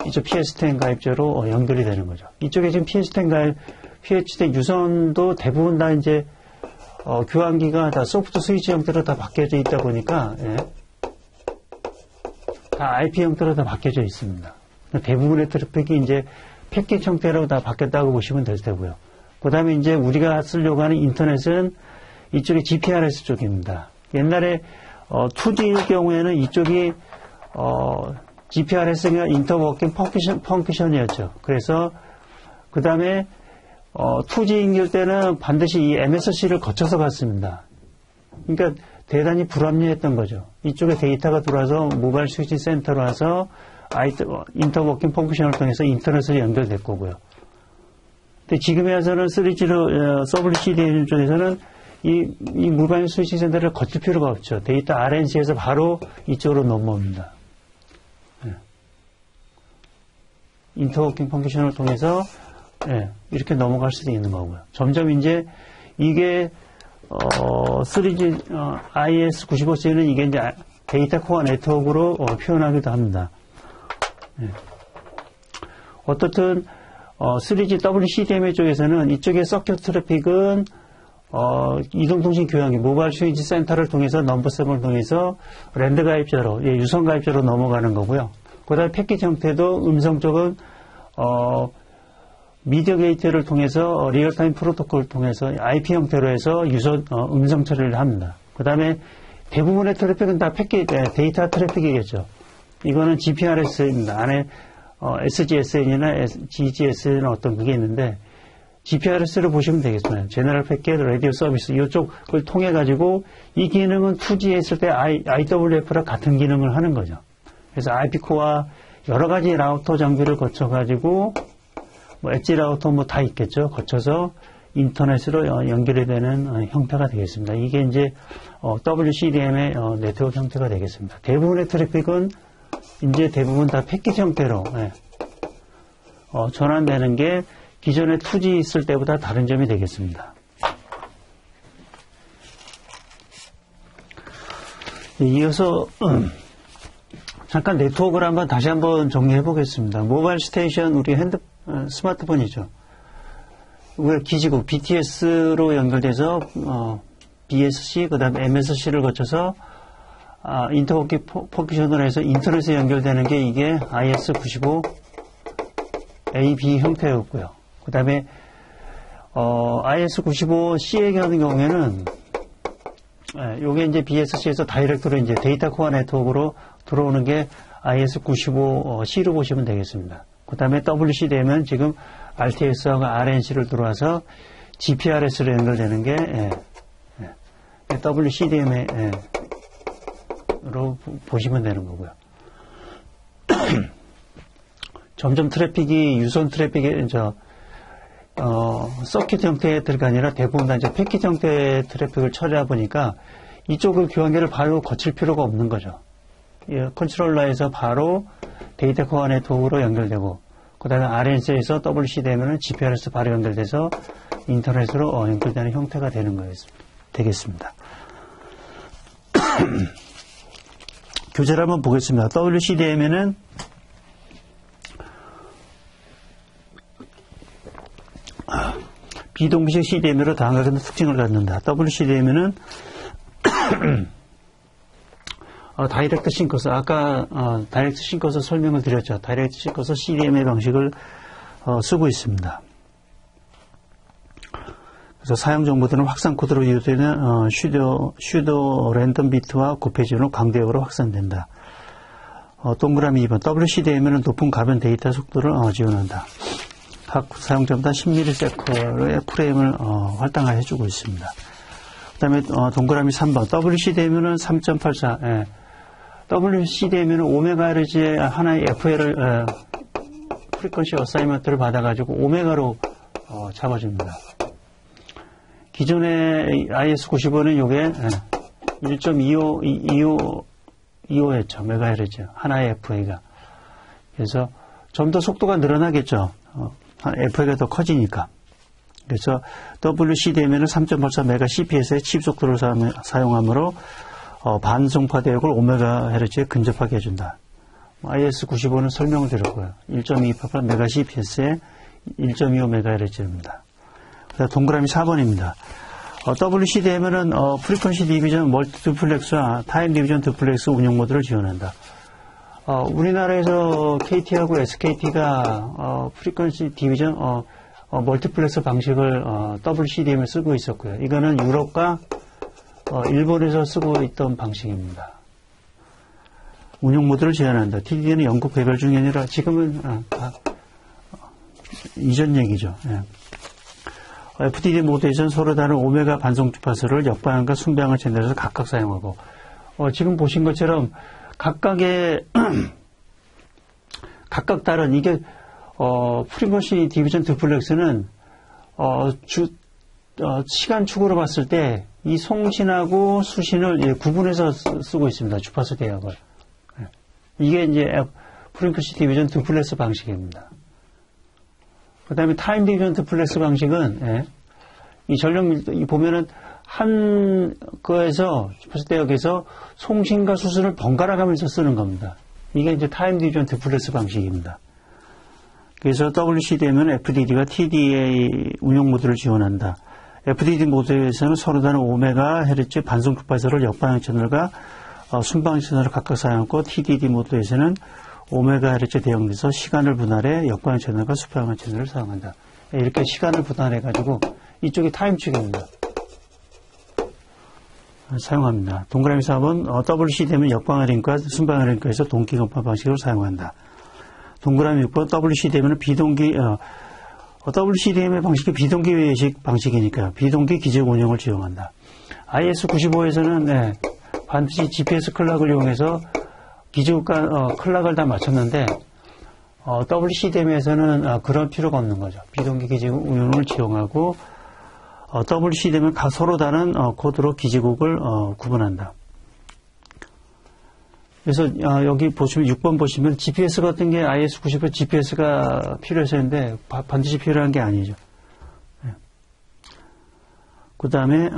Speaker 1: 이쪽 PS10 가입자로 연결이 되는 거죠. 이쪽에 지금 PS10 가입, PS10 유선도 대부분 다 이제 교환기가 다 소프트 스위치 형태로 다 바뀌어져 있다 보니까 다 IP 형태로 다 바뀌어져 있습니다. 대부분의 트래픽이 이제 패키지 형태로 다 바뀌었다고 보시면 될 테고요. 그 다음에 이제 우리가 쓰려고 하는 인터넷은 이쪽이 GPRS 쪽입니다. 옛날에 2G일 경우에는 이쪽이 GPRS가 인터워킹 펑크션이었죠. 그래서 그 다음에 2G일 때는 반드시 이 MSC를 거쳐서 갔습니다. 그러니까 대단히 불합리했던 거죠. 이쪽에 데이터가 들어와서 모바일 스위칭 센터로 와서 인터워킹 펑크션을 통해서 인터넷으로 연결될 거고요. 근데 지금에 와서는 3G로 WCDM 쪽에서는 이 모바일 스위칭 센터를 거칠 필요가 없죠. 데이터 RNC에서 바로 이쪽으로 넘어옵니다. 네. 인터워킹 펑크션을 통해서 이렇게 넘어갈 수도 있는 거고요. 점점 이제 이게 3G IS95C는 이게 이제 데이터 코어 네트워크로 표현하기도 합니다. 어떻든 3G WCDMA 쪽에서는 이쪽의 서큐트 트래픽은 이동통신 교역이 모바일 스위치 센터를 통해서 넘버7을 통해서 랜드 가입자로 유선 가입자로 넘어가는 거고요. 그 다음에 패키지 형태도 음성 쪽은 미디어 게이트를 통해서 리얼타임 프로토콜을 통해서 IP 형태로 해서 유선 음성 처리를 합니다. 그 다음에 대부분의 트래픽은 다 데이터 트래픽이겠죠. 이거는 GPRS입니다. 안에 SGSN이나 GGS는 어떤 그게 있는데 GPRS를 보시면 되겠습니다. 제너럴 패킷 라디오 서비스 이쪽을 통해 가지고 이 기능은 2G에 있을 때 IWF랑 같은 기능을 하는 거죠. 그래서 IP코어와 여러 가지 라우터 장비를 거쳐 가지고 엣지 라우터 다 있겠죠. 거쳐서 인터넷으로 연결이 되는 형태가 되겠습니다. 이게 이제 WCDM의 네트워크 형태가 되겠습니다. 대부분의 트래픽은 이제 대부분 다 패키지 형태로 전환되는 게 기존에 2G 있을 때보다 다른 점이 되겠습니다. 이어서 잠깐 네트워크를 다시 한번 정리해 보겠습니다. 모바일 스테이션 우리 스마트폰이죠. 기지국 BTS로 연결돼서 BSC 그다음에 MSC를 거쳐서 인터워킹 퍼큐션으로 해서 인터넷에 연결되는 게 이게 IS95AB 형태였고요. 그 다음에 IS95C 같은 경우에는 요게 이제 BSC에서 다이렉트로 이제 데이터 코어 네트워크로 들어오는 게 IS95C로 보시면 되겠습니다. 그 다음에 WCDM은 지금 RTS하고 RNC를 들어와서 GPRS로 연결되는 게 WCDM으로 보시면 되는 거고요. 점점 트래픽이 유선 트래픽이 서킷 형태의 트래픽이 아니라 대부분 다 이제 패킷 형태의 트래픽을 처리하다 보니까 이쪽을 교환기를 바로 거칠 필요가 없는 거죠. 컨트롤러에서 바로 데이터 코어 네트워크로 연결되고 그 다음에 RNC에서 WCDM은 GPRS 바로 연결돼서 인터넷으로 연결되는 형태가 되겠습니다. 교재를 한번 보겠습니다. WCDM에는 비동기식 CDM으로 다음과 같은 특징을 갖는다. WCDM에는 다이렉트 싱커스, 아까 다이렉트 싱커스 설명을 드렸죠. 다이렉트 싱커스 CDM의 방식을 쓰고 있습니다. 그래서 사용 정보들은 확산 코드로 이루어지는 슈도 랜덤 비트와 곱해지는 광대역으로 확산된다. 동그라미 2번 WCDM에는 높은 가변 데이터 속도를 지원한다. 각 사용자마다 10ms의 프레임을 할당을 해주고 있습니다. 그 다음에 동그라미 3번 WCDM에는 3.84 WCDM에는 5MHz의 하나의 FL을 프리퀀시 어사이먼트를 받아가지고 5메가로 잡아줍니다. 기존의 IS95는 요게 1.25였죠. 메가헤르츠 하나의 FA가. 그래서 좀 더 속도가 늘어나겠죠. FA가 더 커지니까. 그래서 WCDM에는 3.84 메가 CPS의 칩 속도를 사용하므로 반송파 대역을 5MHz에 근접하게 해준다. IS95는 설명을 드렸고요. 1.28 메가 CPS에 1.25MHz입니다. 동그라미 4번입니다. WCDM은 프리퀀시 디비전 멀티 듀플렉스와 타임 디비전 듀플렉스 운영 모드를 지원한다. 우리나라에서 KT하고 SKT가 프리퀀시 디비전 멀티플렉스 방식을 WCDM을 쓰고 있었고요. 이거는 유럽과 일본에서 쓰고 있던 방식입니다. 운영 모드를 제한한다. TDD는 영국 개발 중이 아니라 지금은 이전 얘기죠. 예. FDD 모드에서는 서로 다른 오메가 반송 주파수를 역방향과 순방향 채널에서 각각 사용하고, 지금 보신 것처럼 각각의 각각 다른 이게 프리퀀시 디비전 듀플렉스는 시간 축으로 봤을 때 이 송신하고 수신을 구분해서 쓰고 있습니다. 주파수 대역을. 이게 이제 프리퀀시 디비전 듀플렉스 방식입니다. 그 다음에 타임 디비전 듀플렉스 방식은 이 전력 보면은 한 거에서 주파수 대역에서 송신과 수신을 번갈아 가면서 쓰는 겁니다. 이게 이제 타임 디비전 듀플렉스 방식입니다. 그래서 WCDM은 FDD와 TDA 운용 모드를 지원한다. FDD 모드에서는 서로 다른 오메가 헤르츠 반송 주파수를 역방향 채널과 순방향 채널을 각각 사용하고, TDD 모드에서는 오메가 헤르츠 대역에서 시간을 분할해 역방향 채널과 수평향 채널을 사용한다. 이렇게 시간을 분할해가지고 이쪽이 타임축입니다. 사용합니다. 동그라미 4번 WCDM은 역방향 링크와 순방향 링크에서 동기 건파 방식으로 사용한다. 동그라미 6번 WCDM은 WCDM의 방식이 비동기 외식 방식이니까요. 비동기 기적 운영을 지원한다. IS95에서는 반드시 GPS 클락을 이용해서 기적과 클락을 다 맞췄는데, WCDM에서는 그런 필요가 없는 거죠. 비동기 기적 운영을 지원하고, WCDM은 서로 다른 코드로 기지국을 구분한다. 그래서 여기 보시면 6번 보시면 GPS 같은 게 IS95 GPS가 필요해서 했는데 반드시 필요한 게 아니죠. 그 다음에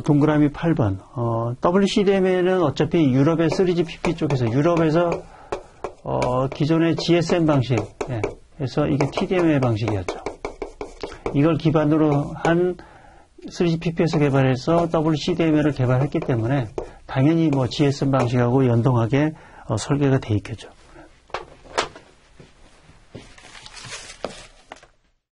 Speaker 1: 동그라미 8번 WCDM에는 어차피 유럽의 3GPP 쪽에서 유럽에서 기존의 GSM 방식 그래서 이게 TDM의 방식이었죠. 이걸 기반으로 한 3GPP에서 개발해서 WCDM을 개발했기 때문에 당연히 GSM 방식하고 연동하게 설계가 돼 있겠죠.